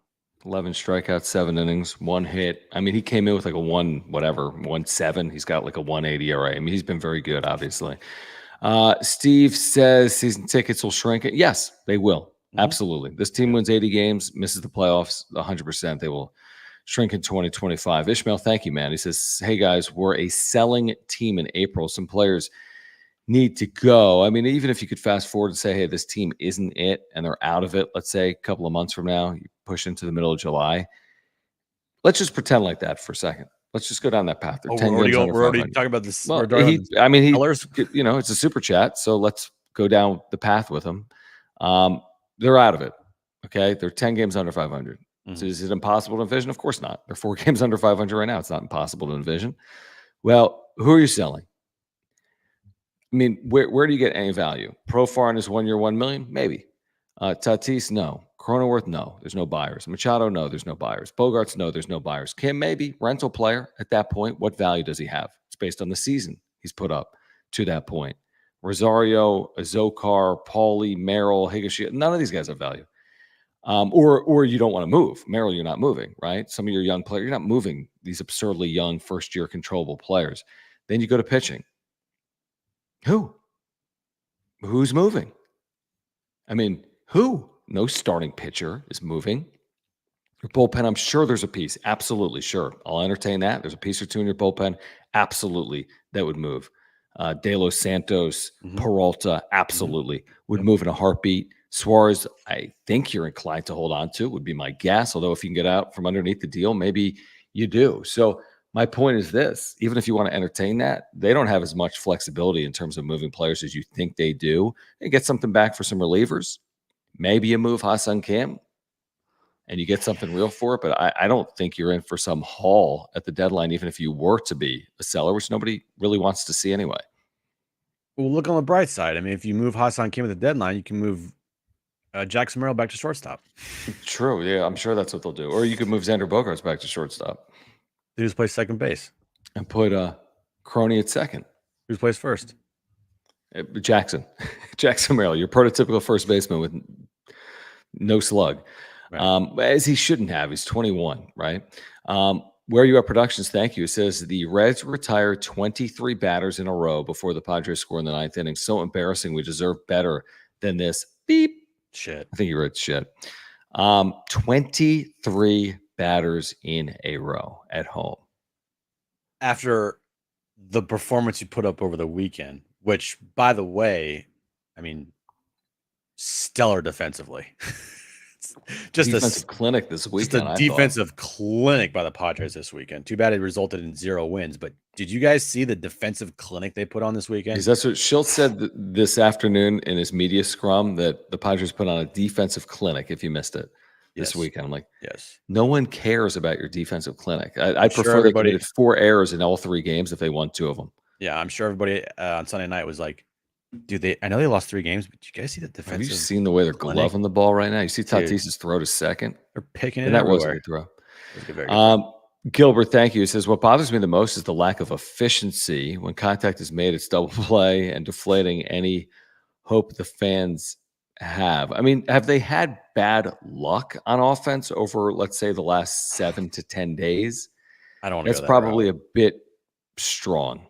11 strikeouts, 7 innings, 1 hit. He came in with like a 1.7. He's got like a 180 ERA. He's been very good, obviously. Steve says season tickets will shrink. Yes, they will. Mm-hmm. Absolutely. This team wins 80 games, misses the playoffs 100%. They will shrink in 2025. Ishmael, thank you, man. He says, hey, guys, we're a selling team in April. Some players need to go. Even if you could fast forward and say, hey, this team isn't it, and they're out of it, let's say a couple of months from now, you push into the middle of July. Let's just pretend like that for a second. Let's just go down that path. We're already talking about this. Well, it's a super chat, so let's go down the path with them. They're out of it. Okay, they're 10 games under 500. Mm-hmm. So is it impossible to envision? Of course not. They're 4 games under 500 right now. It's not impossible to envision. Well, who are you selling? Where do you get any value? Profar in his 1 year, $1 million? Maybe. Tatis, no. Cronenworth, no. There's no buyers. Machado, no. There's no buyers. Bogarts, no. There's no buyers. Kim, maybe. Rental player at that point. What value does he have? It's based on the season he's put up to that point. Rosario, Azokar, Paulie, Merrill, Higashioka, none of these guys have value. Or you don't want to move. Merrill, you're not moving, right? Some of your young players, you're not moving these absurdly young first-year controllable players. Then you go to pitching. Who's moving? Who? No starting pitcher is moving. Your bullpen, I'm sure there's a piece. Absolutely, sure. I'll entertain that. There's a piece or two in your bullpen. Absolutely, that would move. De Los Santos, mm-hmm. Peralta, absolutely mm-hmm. would move in a heartbeat. Suarez, I think you're inclined to hold on to, would be my guess. Although if you can get out from underneath the deal, maybe you do. So my point is this, even if you want to entertain that, they don't have as much flexibility in terms of moving players as you think they do. And get something back for some relievers. Maybe you move Ha-Seong Kim and you get something real for it. But I don't think you're in for some haul at the deadline, even if you were to be a seller, which nobody really wants to see anyway. Well, look on the bright side. If you move Ha-Seong Kim at the deadline, you can move Jackson Merrill back to shortstop. True. Yeah, I'm sure that's what they'll do. Or you could move Xander Bogaerts back to shortstop. Who's plays second base? And put Crony at second. Who plays first? Jackson Merrill, your prototypical first baseman with no slug, right. As he shouldn't have. He's 21, right? Where are you at productions? Thank you. It says the Reds retired 23 batters in a row before the Padres score in the 9th inning. So embarrassing. We deserve better than this. Beep. Shit. I think you wrote shit. 23 batters in a row at home. After the performance you put up over the weekend, which, by the way, stellar defensively. just defensive clinic this just a weekend, I thought. defensive clinic by the Padres this weekend. Too bad it resulted in 0 wins. But did you guys see the defensive clinic they put on this weekend? Because that's what Schultz said this afternoon in his media scrum, that the Padres put on a defensive clinic, if you missed it, this Yes. weekend. I'm like, Yes. no one cares about your defensive clinic. I I'm sure prefer they everybody- committed 4 errors in all 3 games if they won 2 of them. Yeah, I'm sure everybody on Sunday night was like, dude, I know they lost 3 games, but you guys see the defensive Have you seen the way they're clinic? gloving the ball right now? You see Dude. Tatis's throw to second? They're picking it And that was a everywhere. good throw. It was a very good throw. Gilbert, thank you. He says, what bothers me the most is the lack of efficiency. When contact is made, it's double play and deflating any hope the fans have. I mean, have they had bad luck on offense over, let's say, the last 7 to 10 days? I don't want to That's go that probably route. a bit strong.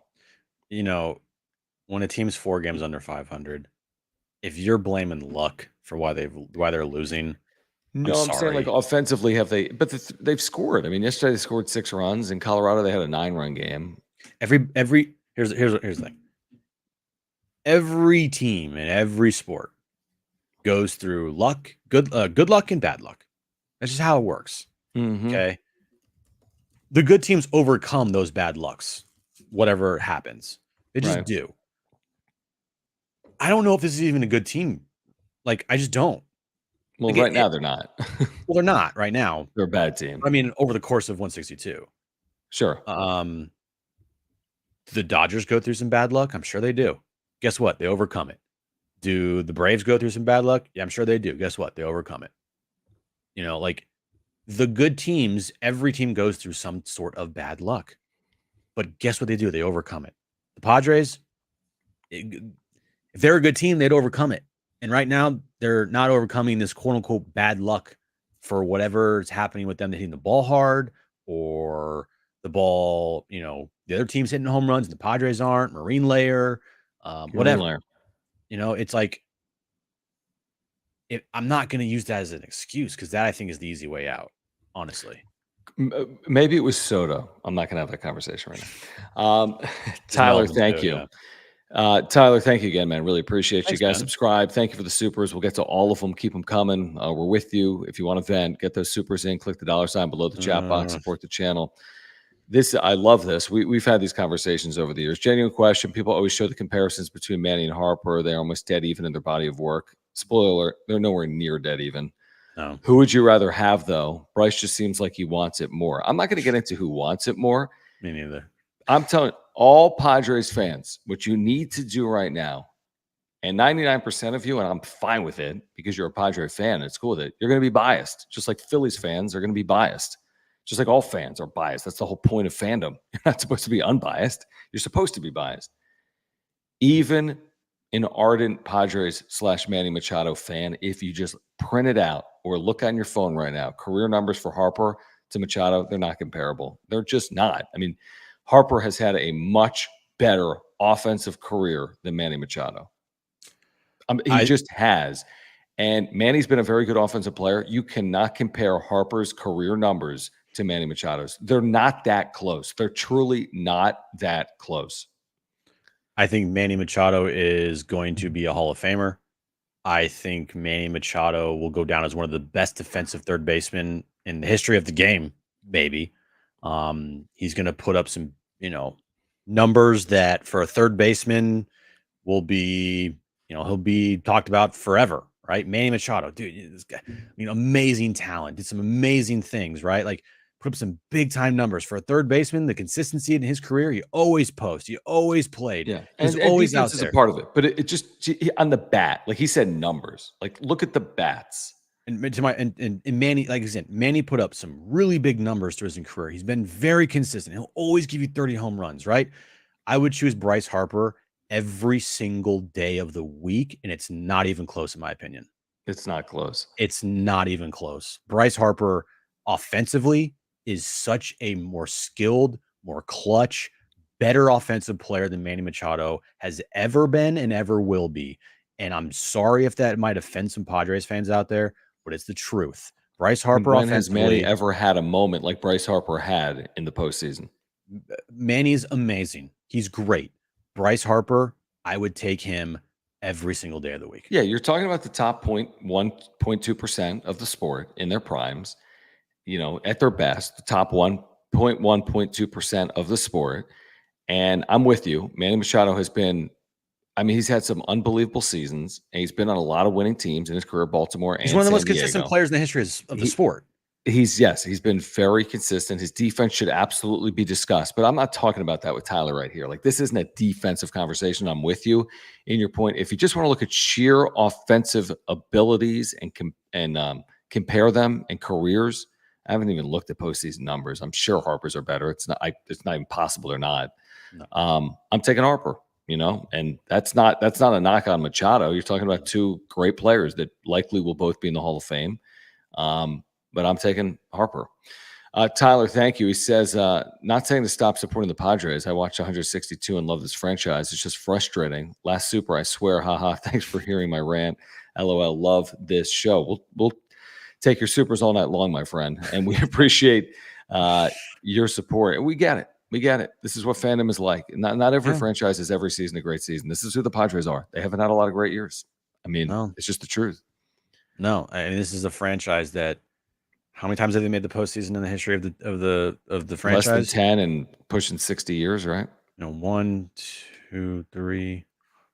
You know, when a team's 4 games under 500, if you're blaming luck for why they're losing, No, I'm saying like sorry. offensively, have they? But they've scored. I mean, yesterday they scored 6 runs. In Colorado, they had a 9-run game. Here's the thing. Every team in every sport goes through luck, good luck and bad luck. That's just how it works. Mhm. Okay. The good teams overcome those bad lucks, whatever happens. They just Right. do. I don't know if this is even a good team. Like, I just don't. Well, Like, right now they're not. Well, they're not right now. They're a bad team. I mean, over the course of 162. Sure. Do the Dodgers go through some bad luck? I'm sure they do. Guess what? They overcome it. Do the Braves go through some bad luck? Yeah, I'm sure they do. Guess what? They overcome it. You know, like the good teams, every team goes through some sort of bad luck. But guess what they do? They overcome it. The Padres, if they're a good team, they'd overcome it. And right now, they're not overcoming this quote unquote bad luck for whatever is happening with them. They're hitting the ball hard, or the ball, the other team's hitting home runs, and the Padres aren't. Marine layer, whatever. Layer. It's like, I'm not going to use that as an excuse, because that I think is the easy way out, honestly. Maybe it was Soto. I'm not going to have that conversation right now. Tyler, thank you. Yeah. Tyler, thank you again, man. Really appreciate you guys. Man. Subscribe. Thank you for the supers. We'll get to all of them. Keep them coming. We're with you. If you want to vent, get those supers in. Click the $ below the chat box. Support the channel. I love this. We've had these conversations over the years. Genuine question. People always show the comparisons between Manny and Harper. They're almost dead even in their body of work. Spoiler alert, they're nowhere near dead even. No. Who would you rather have, though? Bryce just seems like he wants it more. I'm not going to get into who wants it more. Me neither. I'm telling all Padres fans, what you need to do right now, and 99% of you, and I'm fine with it because you're a Padre fan, it's cool with it, you're going to be biased. Just like Phillies fans are going to be biased. Just like all fans are biased. That's the whole point of fandom. You're not supposed to be unbiased. You're supposed to be biased. Even an ardent Padres / Manny Machado fan, if you just print it out or look on your phone right now, career numbers for Harper to Machado, they're not comparable. They're just not. I mean, Harper has had a much better offensive career than Manny Machado. He just has. And Manny's been a very good offensive player. You cannot compare Harper's career numbers to Manny Machado's. They're not that close. They're truly not that close. I think Manny Machado is going to be a Hall of Famer. I think Manny Machado will go down as one of the best defensive third basemen in the history of the game, maybe. He's going to put up some, numbers that for a third baseman will be, he'll be talked about forever, right? Manny Machado, dude, this guy, amazing talent, did some amazing things, right? Like, put up some big time numbers for a third baseman. The consistency in his career, he always posts, he always played. Yeah, and always out is there. A part of it, but it just on the bat, like he said, numbers. Like, look at the bats. And Manny, like I said, Manny put up some really big numbers through his career. He's been very consistent. He'll always give you 30 home runs, right? I would choose Bryce Harper every single day of the week, and it's not even close, in my opinion. It's not close. It's not even close. Bryce Harper, offensively, is such a more skilled, more clutch, better offensive player than Manny Machado has ever been and ever will be. And I'm sorry if that might offend some Padres fans out there, but it's the truth. Bryce Harper, when has Manny ever had a moment like Bryce Harper had in the postseason? Manny's amazing. He's great. Bryce Harper, I would take him every single day of the week. Yeah, you're talking about the top 0.1.2% of the sport in their primes, at their best, the top 1.1.2% of the sport. And I'm with you. Manny Machado has been, he's had some unbelievable seasons, and he's been on a lot of winning teams in his career, Baltimore He's and one of the San most consistent Diego. players in the history of the sport. He's been very consistent. His defense should absolutely be discussed, but I'm not talking about that with Tyler right here. Like, this isn't a defensive conversation. I'm with you in your point. If you just want to look at sheer offensive abilities and compare them and careers, I haven't even looked at postseason numbers. I'm sure Harper's are better. It's not even possible they're not. No. I'm taking Harper, and that's not a knock on Machado. You're talking about two great players that likely will both be in the Hall of Fame. But I'm taking Harper. Tyler, thank you. He says, not saying to stop supporting the Padres. I watched 162 and love this franchise. It's just frustrating. Last Super, I swear. Haha. Thanks for hearing my rant. LOL. Love this show. We'll take your Supers all night long, my friend. And we appreciate your support. We get it. We get it. This is what fandom is like. Not every franchise is every season a great season. This is who the Padres are. They haven't had a lot of great years. It's just the truth. No, this is a franchise that. How many times have they made the postseason in the history of the franchise? Less than 10 and pushing 60 years, right? 1, 2, 3,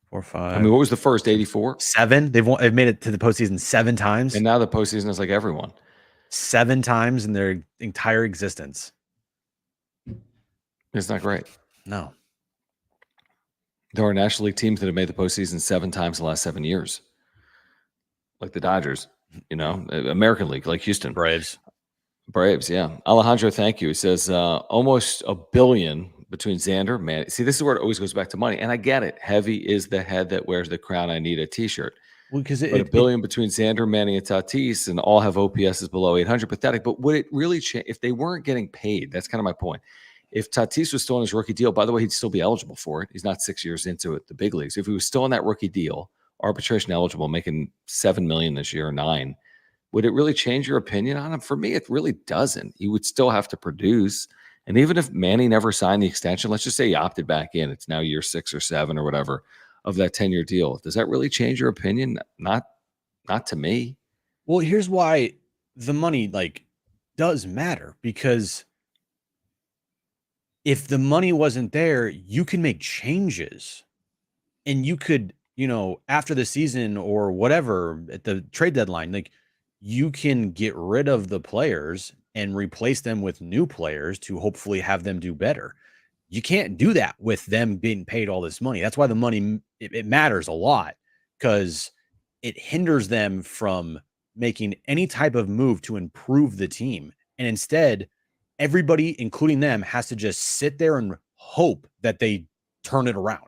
4, 5. What was the first? 84? 7. They've made it to the postseason 7 times, and now the postseason is like everyone. 7 times in their entire existence. It's not great. No. There are National League teams that have made the postseason 7 times in the last 7 years, like the Dodgers. American League, like Houston. Braves, yeah. Alejandro, thank you. He says almost $1 billion between Xander, man. See, this is where it always goes back to money. And I get it. Heavy is the head that wears the crown. I need a T-shirt. Well, because $1 billion between Xander, Manny, and Tatis, and all have OPSs below 800. Pathetic. But would it really change if they weren't getting paid? That's kind of my point. If Tatis was still on his rookie deal, by the way, he'd still be eligible for it. He's not 6 years into it, the big leagues. If he was still on that rookie deal, arbitration eligible, making $7 million this year, or $9 million, would it really change your opinion on him? For me, it really doesn't. He would still have to produce. And even if Manny never signed the extension, let's just say he opted back in, it's now year 6 or 7 or whatever of that 10-year deal. Does that really change your opinion? Not to me. Well, here's why the money does matter, because if the money wasn't there, you can make changes, and you could, after the season or whatever at the trade deadline, you can get rid of the players and replace them with new players to hopefully have them do better. You can't do that with them being paid all this money. That's why the money, it matters a lot, because it hinders them from making any type of move to improve the team. And instead, everybody, including them, has to just sit there and hope that they turn it around.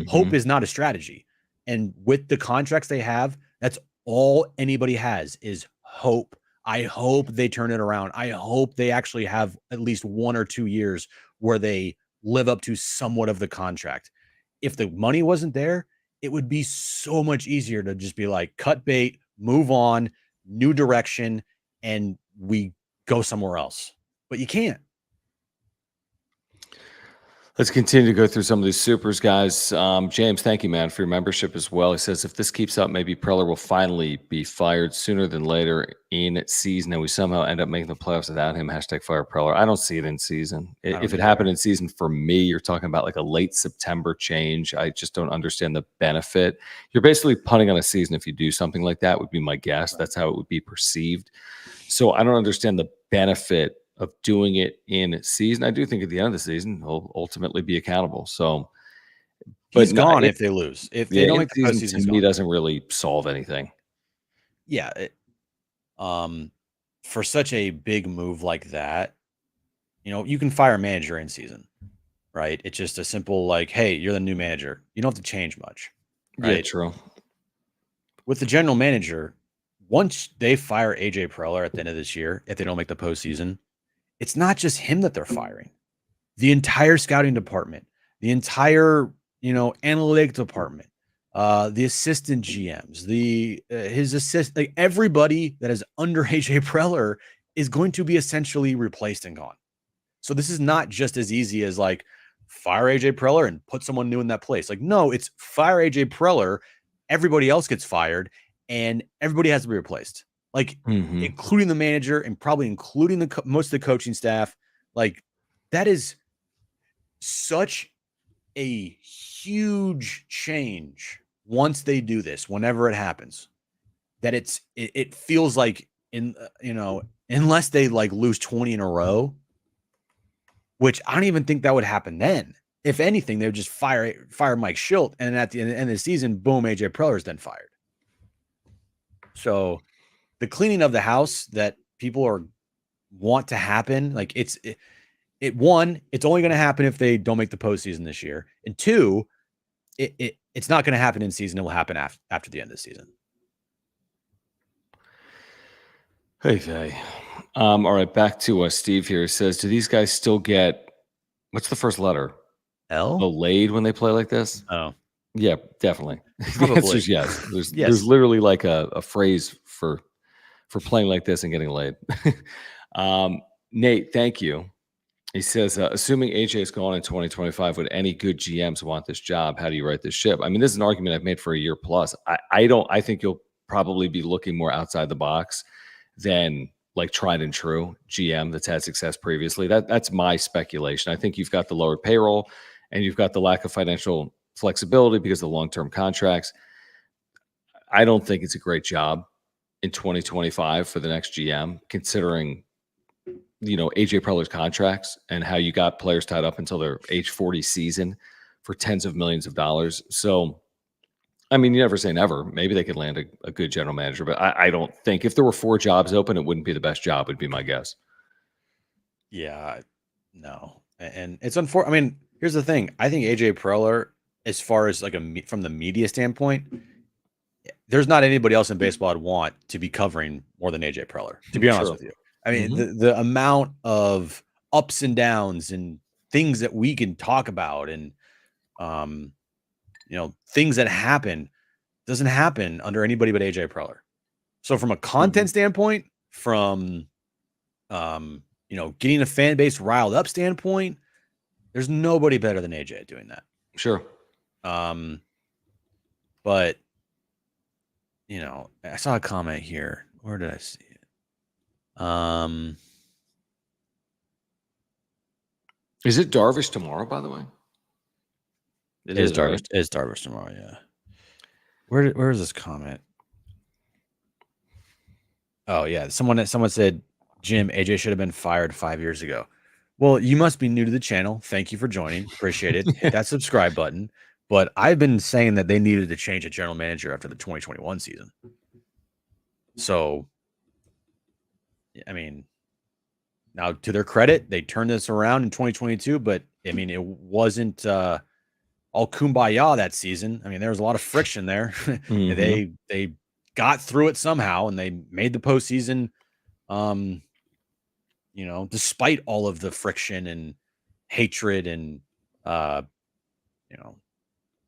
Hope is not a strategy. And with the contracts they have, that's all anybody has is hope. I hope they turn it around. I hope they actually have at least 1 or 2 years where they live up to somewhat of the contract. If the money wasn't there, it would be so much easier to just be like, cut bait, move on, new direction, and we go somewhere else. But you can't. Let's continue to go through some of these supers, guys. James, thank you, man, for your membership as well. He says, if this keeps up, maybe Preller will finally be fired sooner than later in season, and we somehow end up making the playoffs without him. #fire Preller. I don't see it in season. If it happened in season, for me, you're talking about like a late September change. I just don't understand the benefit. You're basically punting on a season if you do something like that, would be my guess. That's how it would be perceived. So I don't understand the benefit of doing it in season. I do think at the end of the season, he'll ultimately be accountable. So, he's gone if they lose. If they don't make the postseason, to me, doesn't really solve anything. Yeah. For such a big move like that, you can fire a manager in season, right? It's just a simple hey, you're the new manager. You don't have to change much. Right? Yeah, true. With the general manager, once they fire AJ Preller at the end of this year, if they don't make the postseason, it's not just him that they're firing. The entire scouting department, the entire, analytic department, the assistant GMs, his assist, everybody that is under AJ Preller is going to be essentially replaced and gone. So this is not just as easy as fire AJ Preller and put someone new in that place. Like, no, it's fire AJ Preller. Everybody else gets fired and everybody has to be replaced. Like, including the manager and probably including most of the coaching staff. Like, that is such a huge change once they do this, whenever it happens, that it feels like unless they like lose 20 in a row, which I don't even think that would happen then. If anything, they would just fire Mike Schilt, and at the end of the season, boom, AJ Preller is then fired. So the cleaning of the house that people want to happen, like it's only going to happen if they don't make the postseason this year, and two, it's not going to happen in season. It will happen after the end of the season. Okay. All right, back to Steve here. He says, do these guys still get, what's the first letter? L? Laid when they play like this? Oh. Yeah, definitely. Probably. The answer is yes. There's literally like a phrase for playing like this and getting laid. Nate, thank you. He says, assuming AJ is gone in 2025, would any good GMs want this job? How do you right this ship? I mean, this is an argument I've made for a year plus. I think you'll probably be looking more outside the box than like tried and true GM that's had success previously. That's my speculation. I think you've got the lower payroll and you've got the lack of financial flexibility because of the long-term contracts. I don't think it's a great job in 2025 for the next GM, considering, AJ Preller's contracts and how you got players tied up until their age 40 season for tens of millions of dollars. So, I mean, you never say never. Maybe they could land a good general manager, but I don't think if there were 4 jobs open, it wouldn't be the best job, would be my guess. Yeah, no. And it's unfortunate. I mean, here's the thing. I think AJ Preller, as far as like from the media standpoint, there's not anybody else in baseball I'd want to be covering more than AJ Preller, to be honest with you. I mean, the amount of ups and downs and things that we can talk about and, things that happen doesn't happen under anybody but AJ Preller. So from a content standpoint, from, getting a fan base riled up standpoint, there's nobody better than AJ at doing that. Sure. But, I saw a comment here. Where did I see it? Is it Darvish tomorrow, by the way? It is Darvish. Right? It is Darvish tomorrow, yeah. Where is this comment? Oh, yeah. Someone said, Jim, AJ should have been fired 5 years ago. Well, you must be new to the channel. Thank you for joining. Appreciate it. Hit that subscribe button. But I've been saying that they needed to change a general manager after the 2021 season. So, I mean, now to their credit, they turned this around in 2022, but I mean, it wasn't all kumbaya that season. I mean, there was a lot of friction there. They got through it somehow and they made the postseason, despite all of the friction and hatred and,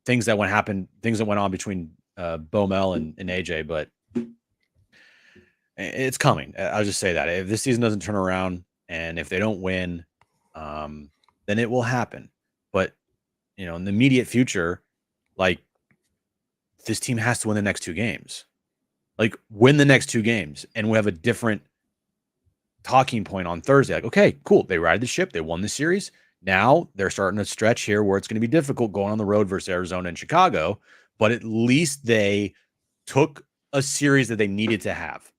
things that went on between Bomel and AJ, but it's coming. I'll just say that if this season doesn't turn around and if they don't win, then it will happen. But, in the immediate future, like this team has to win the next 2 games, like win the next 2 games. And we have a different talking point on Thursday. Like, okay, cool. They ride the ship. They won the series. Now they're starting to stretch here where it's going to be difficult going on the road versus Arizona and Chicago, but at least they took a series that they needed to have.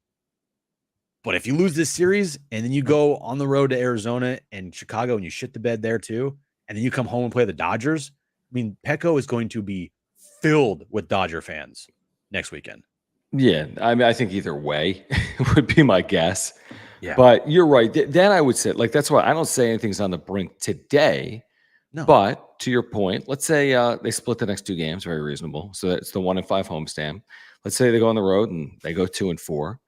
But if you lose this series and then you go on the road to Arizona and Chicago and you shit the bed there too, and then you come home and play the Dodgers, I mean, Petco is going to be filled with Dodger fans next weekend. Yeah, I mean, I think either way would be my guess. Yeah. But you're right. Then I would say, like, that's why I don't say anything's on the brink today. No. But to your point, let's say they split the next 2 games, very reasonable. So that's the 1-5 homestand. Let's say they go on the road and they go 2-4.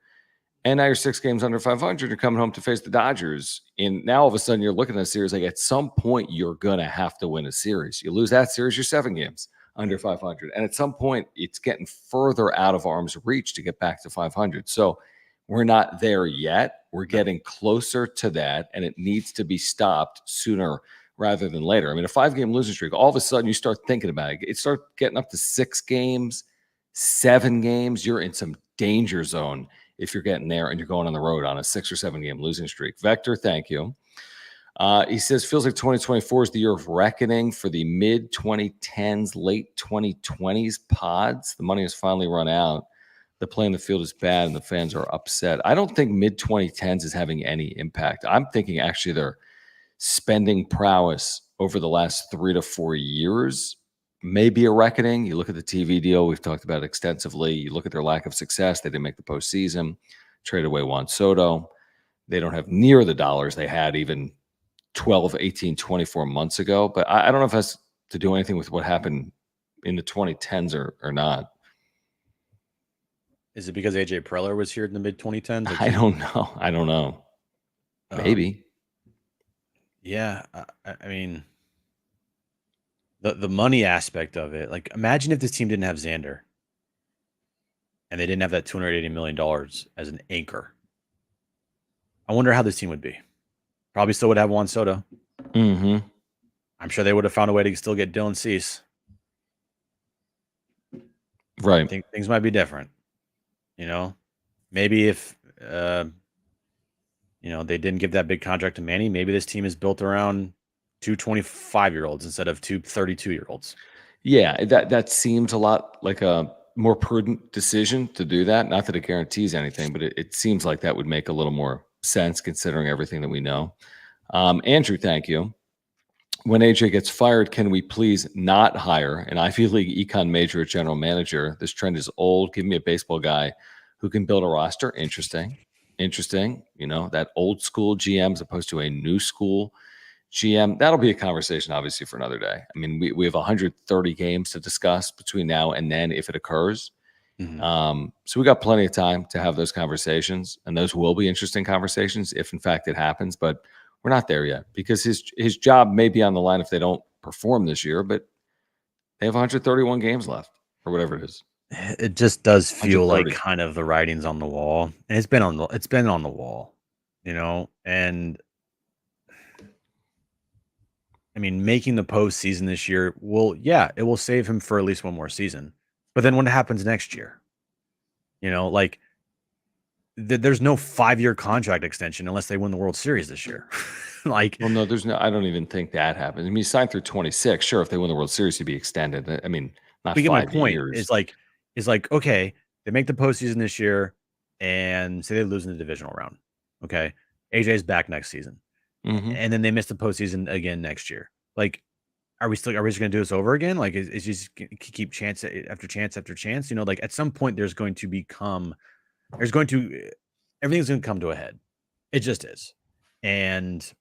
And now you're 6 games under 500. You're coming home to face the Dodgers. And now all of a sudden you're looking at a series like at some point you're going to have to win a series. You lose that series, you're 7 games under 500. And at some point it's getting further out of arm's reach to get back to 500. So we're not there yet. We're getting closer to that, and it needs to be stopped sooner rather than later. I mean, a 5-game losing streak, all of a sudden you start thinking about it. It starts getting up to 6 games, 7 games. You're in some danger zone if you're getting there and you're going on the road on a 6 or 7 game losing streak. Vector, thank you. He says, feels like 2024 is the year of reckoning for the mid 2010s, late 2020s pods. The money has finally run out. The play in the field is bad and the fans are upset. I don't think mid 2010s is having any impact. I'm thinking actually their spending prowess over the last 3 to 4 years may be a reckoning. You look at the TV deal, we've talked about it extensively. You look at their lack of success. They didn't make the postseason, traded away Juan Soto. They don't have near the dollars they had even 12, 18, 24 months ago. But I don't know if it has to do anything with what happened in the 2010s or not. Is it because AJ Preller was here in the mid 2010s? I don't know. Maybe. Yeah. I mean, the money aspect of it. Like, imagine if this team didn't have Xander and they didn't have that $280 million as an anchor. I wonder how this team would be. Probably still would have Juan Soto. Mm-hmm. I'm sure they would have found a way to still get Dylan Cease. Right. I think things might be different. Maybe if they didn't give that big contract to Manny, maybe this team is built around 2 25-year-olds instead of 2 32-year-olds. Yeah, that seems a lot like a more prudent decision to do that. Not that it guarantees anything, but it seems like that would make a little more sense considering everything that we know. Andrew, thank you. When AJ gets fired, can we please not hire an Ivy League econ major at general manager? This trend is old. Give me a baseball guy who can build a roster. Interesting. That old school GM as opposed to a new school GM. That'll be a conversation, obviously, for another day. I mean, we have 130 games to discuss between now and then if it occurs. Mm-hmm. So we got plenty of time to have those conversations, and those will be interesting conversations if, in fact, it happens. But we're not there yet because his job may be on the line if they don't perform this year, but they have 131 games left or whatever it is. It just does feel like kind of the writing's on the wall, and it's been on the wall, and I mean, making the postseason this year it will save him for at least one more season. But then what happens next year? There's no 5-year contract extension unless they win the World Series this year. Well, no, I don't even think that happens. I mean, you sign through 26. Sure, if they win the World Series, he'd be extended. I mean, not 5 my point years. Is like, okay, they make the postseason this year and say they lose in the divisional round. Okay. AJ's back next season. Mm-hmm. And then they miss the postseason again next year. Like, are we just going to do this over again? Like, is just keep chance after chance after chance? Like at some point everything's going to come to a head. It just is. And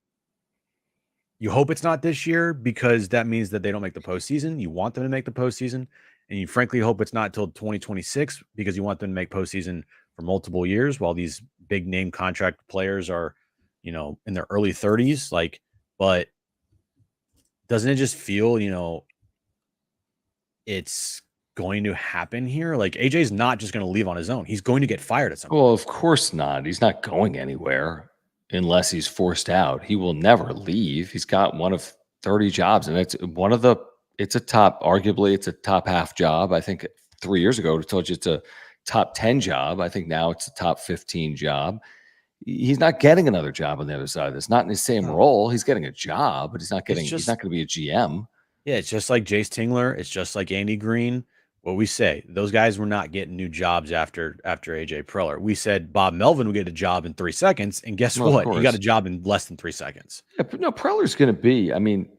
you hope it's not this year because that means that they don't make the postseason. You want them to make the postseason. And you frankly hope it's not until 2026 because you want them to make postseason for multiple years while these big name contract players are, in their early 30s. But doesn't it just feel, it's going to happen here? Like AJ's not just going to leave on his own. He's going to get fired at some point. Well, of course not. He's not going anywhere unless he's forced out. He will never leave. He's got one of 30 jobs, and it's a top half job. I think 3 years ago, I told you it's a top 10 job. I think now it's a top 15 job. He's not getting another job on the other side of this. Not in his same role. He's getting a job, but he's not going to be a GM. Yeah, it's just like Jace Tingler. It's just like Andy Green. What we say, those guys were not getting new jobs after AJ Preller. We said Bob Melvin would get a job in 3 seconds, and guess what? He got a job in less than 3 seconds. Yeah, but no, Preller's going to be. I mean,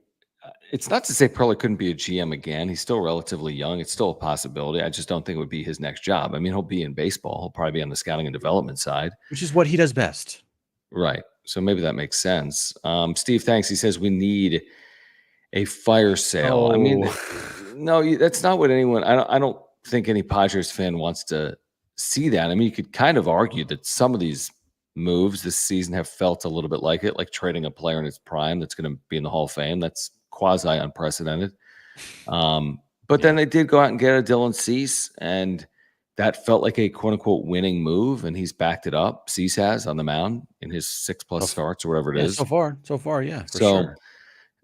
it's not to say Preller couldn't be a GM again. He's still relatively young. It's still a possibility. I just don't think it would be his next job. I mean, he'll be in baseball. He'll probably be on the scouting and development side, which is what he does best. Right. So maybe that makes sense. Steve, thanks. He says we need a fire sale. I mean, no, that's not what anyone. I don't think any Padres fan wants to see that. I mean, you could kind of argue that some of these moves this season have felt a little bit like it, like trading a player in his prime that's going to be in the Hall of Fame. That's quasi unprecedented. But then they did go out and get a Dylan Cease, and that felt like a quote unquote winning move, and he's backed it up. Cease has on the mound in his 6+ starts or whatever it is. So far, yeah. For sure.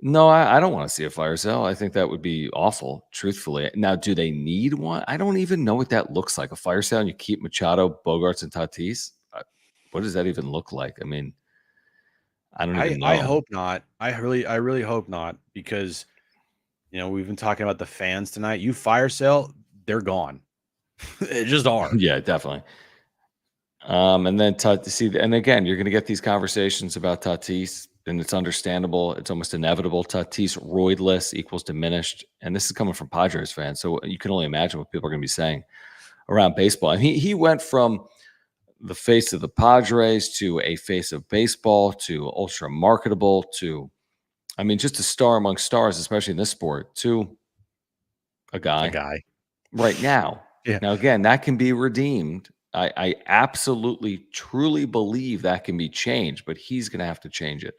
No, I don't want to see a fire sale. I think that would be awful, truthfully. Now, do they need one? I don't even know what that looks like. A fire sale and you keep Machado, Bogarts, and Tatis? What does that even look like? I mean, I don't even I know. hope not. I really hope not, because we've been talking about the fans tonight. You fire sale, they're gone. They just are. Yeah, definitely. And then see, and again, you're going to get these conversations about Tatis, and it's understandable. It's almost inevitable. Tatis roidless equals diminished, and this is coming from Padres fans, so you can only imagine what people are going to be saying around baseball. And he went from the face of the Padres to a face of baseball to ultra marketable to, I mean, just a star among stars, especially in this sport, to a A guy guy. right now. Yeah. Now, again, that can be redeemed. I absolutely, truly believe that can be changed, but he's going to have to change it.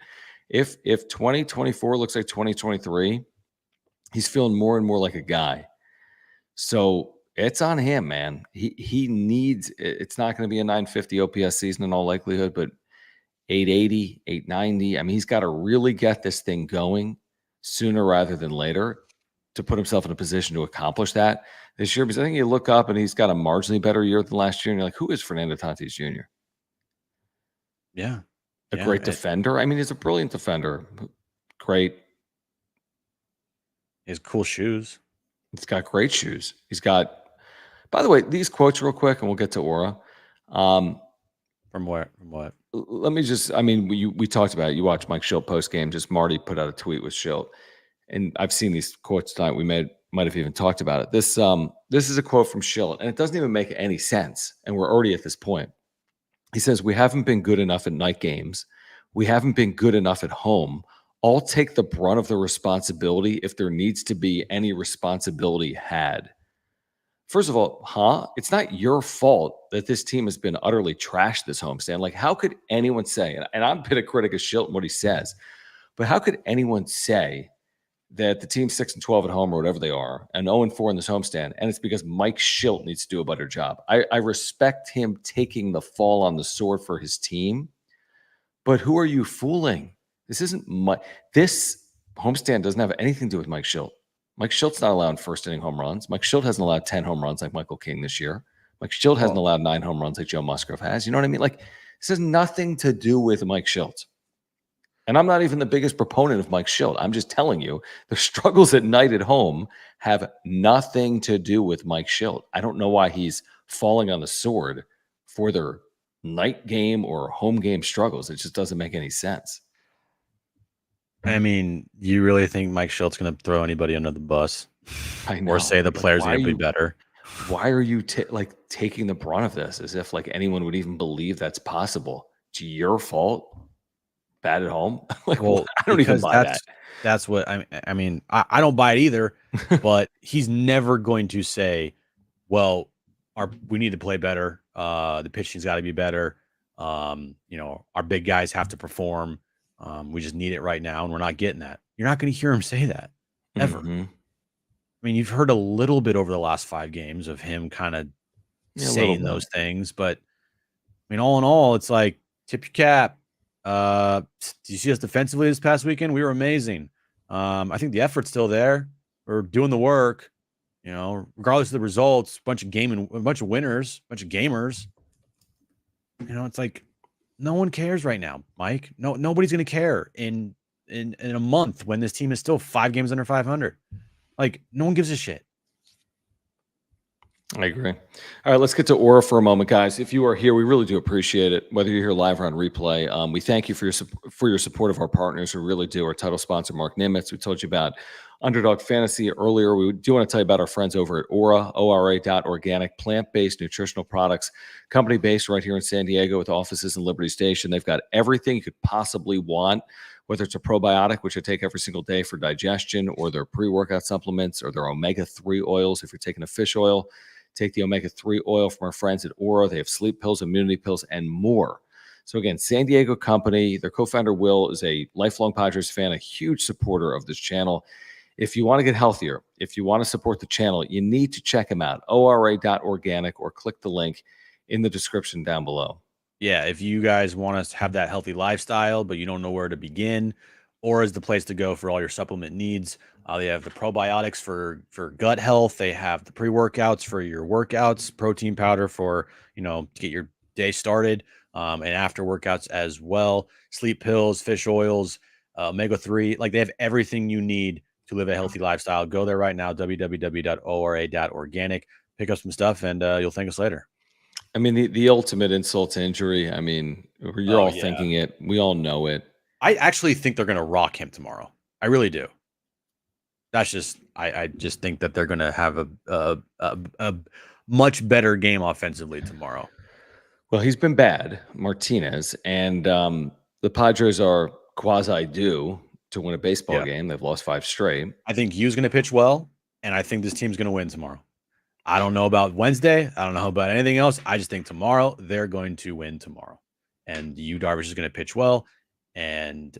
If 2024 looks like 2023, he's feeling more and more like a guy. So it's on him, man. He needs. It's not going to be a 950 OPS season in all likelihood, but 880, 890. I mean, he's got to really get this thing going sooner rather than later to put himself in a position to accomplish that this year. Because I think you look up and he's got a marginally better year than last year, and you're like, who is Fernando Tatis Jr.? Yeah. A Yeah. great defender. I mean, he's a brilliant defender. Great. He has cool shoes. He's got great shoes. He's got. By the way, these quotes real quick, and we'll get to Aura. From where? From what? Let me just. I mean, we talked about it. You watched Mike Schilt post game. Just Marty put out a tweet with Schilt, and I've seen these quotes tonight. We might have even talked about it. This is a quote from Schilt, and it doesn't even make any sense. And we're already at this point. He says, "We haven't been good enough at night games. We haven't been good enough at home. I'll take the brunt of the responsibility if there needs to be any responsibility had." First of all, it's not your fault that this team has been utterly trashed this homestand. Like, how could anyone say, and I'm been a critic of Schilt and what he says, but how could anyone say that the team's 6-12 at home or whatever they are, and 0-4 in this homestand, and it's because Mike Schilt needs to do a better job? I respect him taking the fall on the sword for his team, but who are you fooling? This isn't this homestand doesn't have anything to do with Mike Schilt. Mike Schilt's not allowed first inning home runs. Mike Schilt hasn't allowed 10 home runs like Michael King this year. Mike Schilt hasn't allowed 9 home runs like Joe Musgrove has. You know what I mean? Like, this has nothing to do with Mike Schilt. And I'm not even the biggest proponent of Mike Schilt. I'm just telling you, the struggles at night at home have nothing to do with Mike Schilt. I don't know why he's falling on the sword for their night game or home game struggles. It just doesn't make any sense. I mean, you really think Mike Schilt's going to throw anybody under the bus? I know. Or say the players are going to be better? Why are you taking the brunt of this as if like anyone would even believe that's possible? It's your fault. Bad at home. Well, I don't even buy that. That's what I mean. I don't buy it either. But he's never going to say, "Well, we need to play better. The pitching's got to be better. Our big guys have to perform. We just need it right now, and we're not getting that." You're not going to hear him say that ever. Mm-hmm. I mean, you've heard a little bit over the last 5 games of him kind of saying those things, but I mean, all in all, it's like, tip your cap. Do you see us defensively this past weekend? We were amazing. I think the effort's still there. We're doing the work, regardless of the results. A bunch of winners, a bunch of gamers. It's like no one cares right now, Mike. Nobody's going to care in a month when this team is still 5 games under 500. Like, no one gives a shit. I agree. All right, let's get to Aura for a moment, guys. If you are here, we really do appreciate it, whether you're here live or on replay. We thank you for your support of our partners. We really do. Our title sponsor, Mark Nimitz. We told you about Underdog Fantasy earlier. We do want to tell you about our friends over at Aura, ORA.organic, plant-based nutritional products, company based right here in San Diego with offices in Liberty Station. They've got everything you could possibly want, whether it's a probiotic, which I take every single day for digestion, or their pre-workout supplements, or their omega-3 oils. If you're taking a fish oil, take the omega-3 oil from our friends at Aura. They have sleep pills, immunity pills, and more. So again, San Diego company. Their co-founder, Will, is a lifelong Padres fan, a huge supporter of this channel. If you want to get healthier, if you want to support the channel, you need to check them out, ORA.organic, or click the link in the description down below. Yeah, if you guys want us to have that healthy lifestyle, but you don't know where to begin, Aura is the place to go for all your supplement needs. They have the probiotics for gut health. They have the pre-workouts for your workouts, protein powder for, to get your day started, and after workouts as well. Sleep pills, fish oils, omega-3. Like, they have everything you need to live a healthy lifestyle. Go there right now, www.ora.organic. Pick up some stuff, and you'll thank us later. I mean, the ultimate insult to injury. I mean, you're all thinking it. We all know it. I actually think they're going to rock him tomorrow. I really do. That's just, I just think that they're going to have a much better game offensively tomorrow. Well, he's been bad, Martinez, and the Padres are quasi due to win a baseball game. They've lost 5 straight. I think Yu's going to pitch well, and I think this team's going to win tomorrow. I don't know about Wednesday. I don't know about anything else. I just think tomorrow they're going to win tomorrow, and Yu Darvish is going to pitch well, and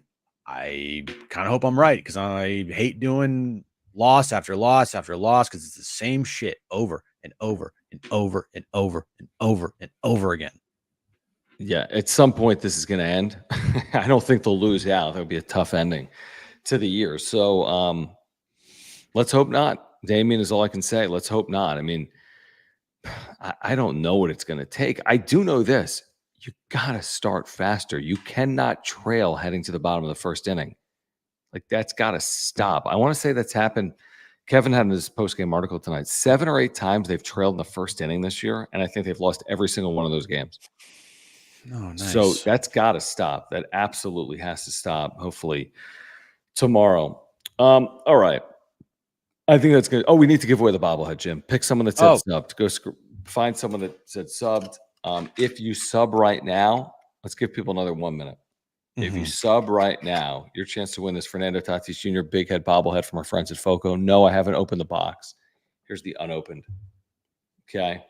I kind of hope I'm right, because I hate doing loss after loss after loss, because it's the same shit over and over and over and over and over and over again. Yeah, at some point this is going to end. I don't think they'll lose out. That would be a tough ending to the year. So let's hope not. Damien is all I can say. Let's hope not. I mean, I don't know what it's going to take. I do know this. You got to start faster. You cannot trail heading to the bottom of the first inning. Like, that's got to stop. I want to say that's happened. Kevin had in his post-game article tonight, 7 or 8 times they've trailed in the first inning this year, and I think they've lost every single one of those games. Oh, nice. So that's got to stop. That absolutely has to stop, hopefully, tomorrow. All right. I think that's good. Oh, we need to give away the bobblehead, Jim. Pick someone that said subbed. Go find someone that said subbed. If you sub right now, let's give people another 1 minute. If you sub right now, your chance to win this Fernando Tatis Jr. big head bobblehead from our friends at Foco. No, I haven't opened the box. Here's the unopened. Okay.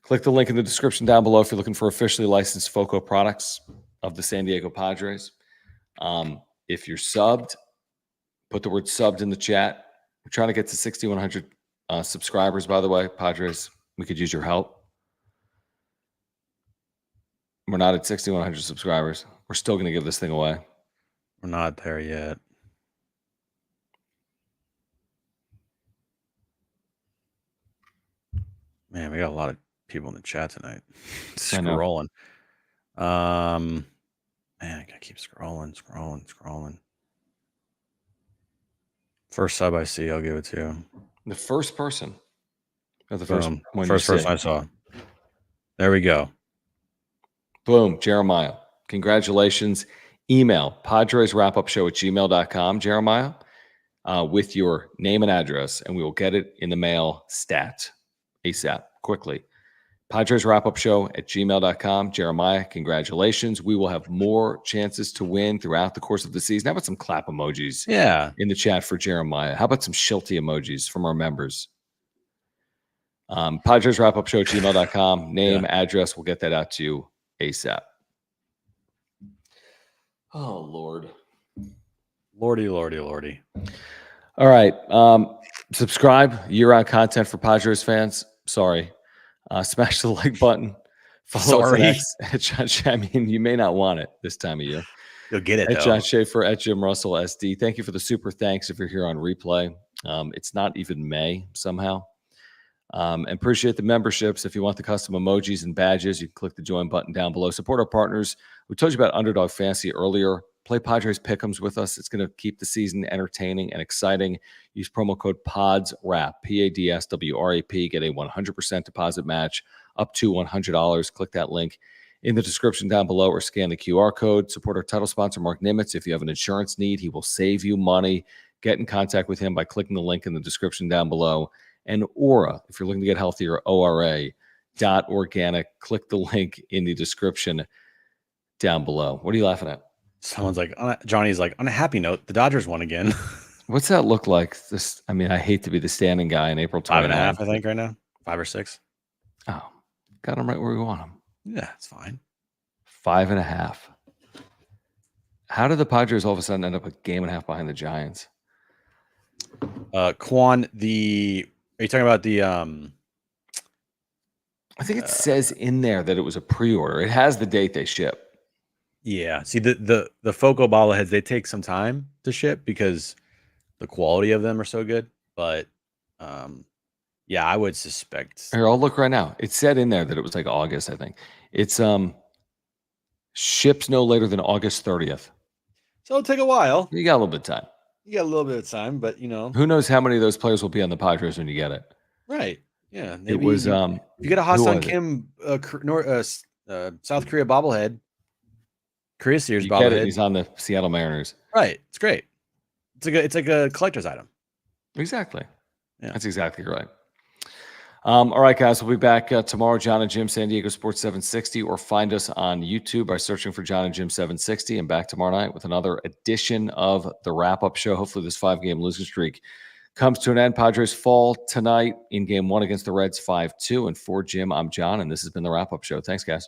Click the link in the description down below if you're looking for officially licensed Foco products of the San Diego Padres. If you're subbed, put the word subbed in the chat. We're trying to get to 6,100 subscribers, by the way. Padres, we could use your help. We're not at 6,100 subscribers. We're still going to give this thing away. We're not there yet. Man, we got a lot of people in the chat tonight. Scrolling. Man, I gotta keep scrolling. First sub I see, I'll give it to you. The first person. Or the first person I saw. There we go. Boom, Jeremiah. Congratulations. Email padreswrapupshow@gmail.com, Jeremiah, with your name and address, and we will get it in the mail stat ASAP, quickly. padreswrapupshow@gmail.com. Jeremiah, congratulations. We will have more chances to win throughout the course of the season. How about some clap emojis in the chat for Jeremiah? How about some shilty emojis from our members? padreswrapupshow@gmail.com. Name, address, we'll get that out to you ASAP. Oh, Lord. Lordy. All right. Subscribe. Year-round content for Padres fans. Sorry. Smash the like button. Follow us on X at John Shea. I mean, you may not want it this time of year. You'll get it, at John Schaefer, at Jim Russell SD. Thank you for the super thanks if you're here on replay. It's not even May somehow. And appreciate the memberships. If you want the custom emojis and badges, you can click the join button down below. Support our partners. We told you about Underdog Fantasy earlier. Play Padres Pick'ems with us. It's going to keep the season entertaining and exciting. Use promo code PADSWRAP, PADSWRAP. Get a 100% deposit match up to $100. Click that link in the description down below or scan the QR code. Support our title sponsor, Mark Nimitz. If you have an insurance need, he will save you money. Get in contact with him by clicking the link in the description down below. And Aura, if you're looking to get healthier, ORA.organic. Click the link in the description down below. What are you laughing at? Someone's like, Johnny's like, on a happy note, the Dodgers won again. What's that look like? This, I mean, I hate to be the standing guy in April 29th. 5.5, I think, right now. 5 or 6. Oh, got him right where we want him. Yeah, it's fine. 5.5. How did the Padres all of a sudden end up a game and a half behind the Giants? Quan, are you talking about the I think it says in there that it was a pre-order. It has the date they ship. Yeah. See, the Foco bobbleheads, they take some time to ship because the quality of them are so good. But yeah, I would suspect. Here, I'll look right now. It said in there that it was like August, I think. It's ships no later than August 30th. So it'll take a while. You got a little bit of time. You got a little bit of time, but Who knows how many of those players will be on the Padres when you get it? right? Yeah, It maybe was if you get a who Hasan was it? Kim South Korea bobblehead, Korea Series You get it. bobblehead, He's on the Seattle Mariners. right? It's great. It's like a collector's item. Exactly. Yeah. That's exactly right. All right, guys, we'll be back tomorrow. John and Jim, San Diego Sports 760, or find us on YouTube by searching for John and Jim 760. And back tomorrow night with another edition of the wrap-up show. Hopefully, this 5-game losing streak comes to an end. Padres fall tonight in Game 1 against the Reds 5-2. And for Jim, I'm John, and this has been the wrap-up show. Thanks, guys.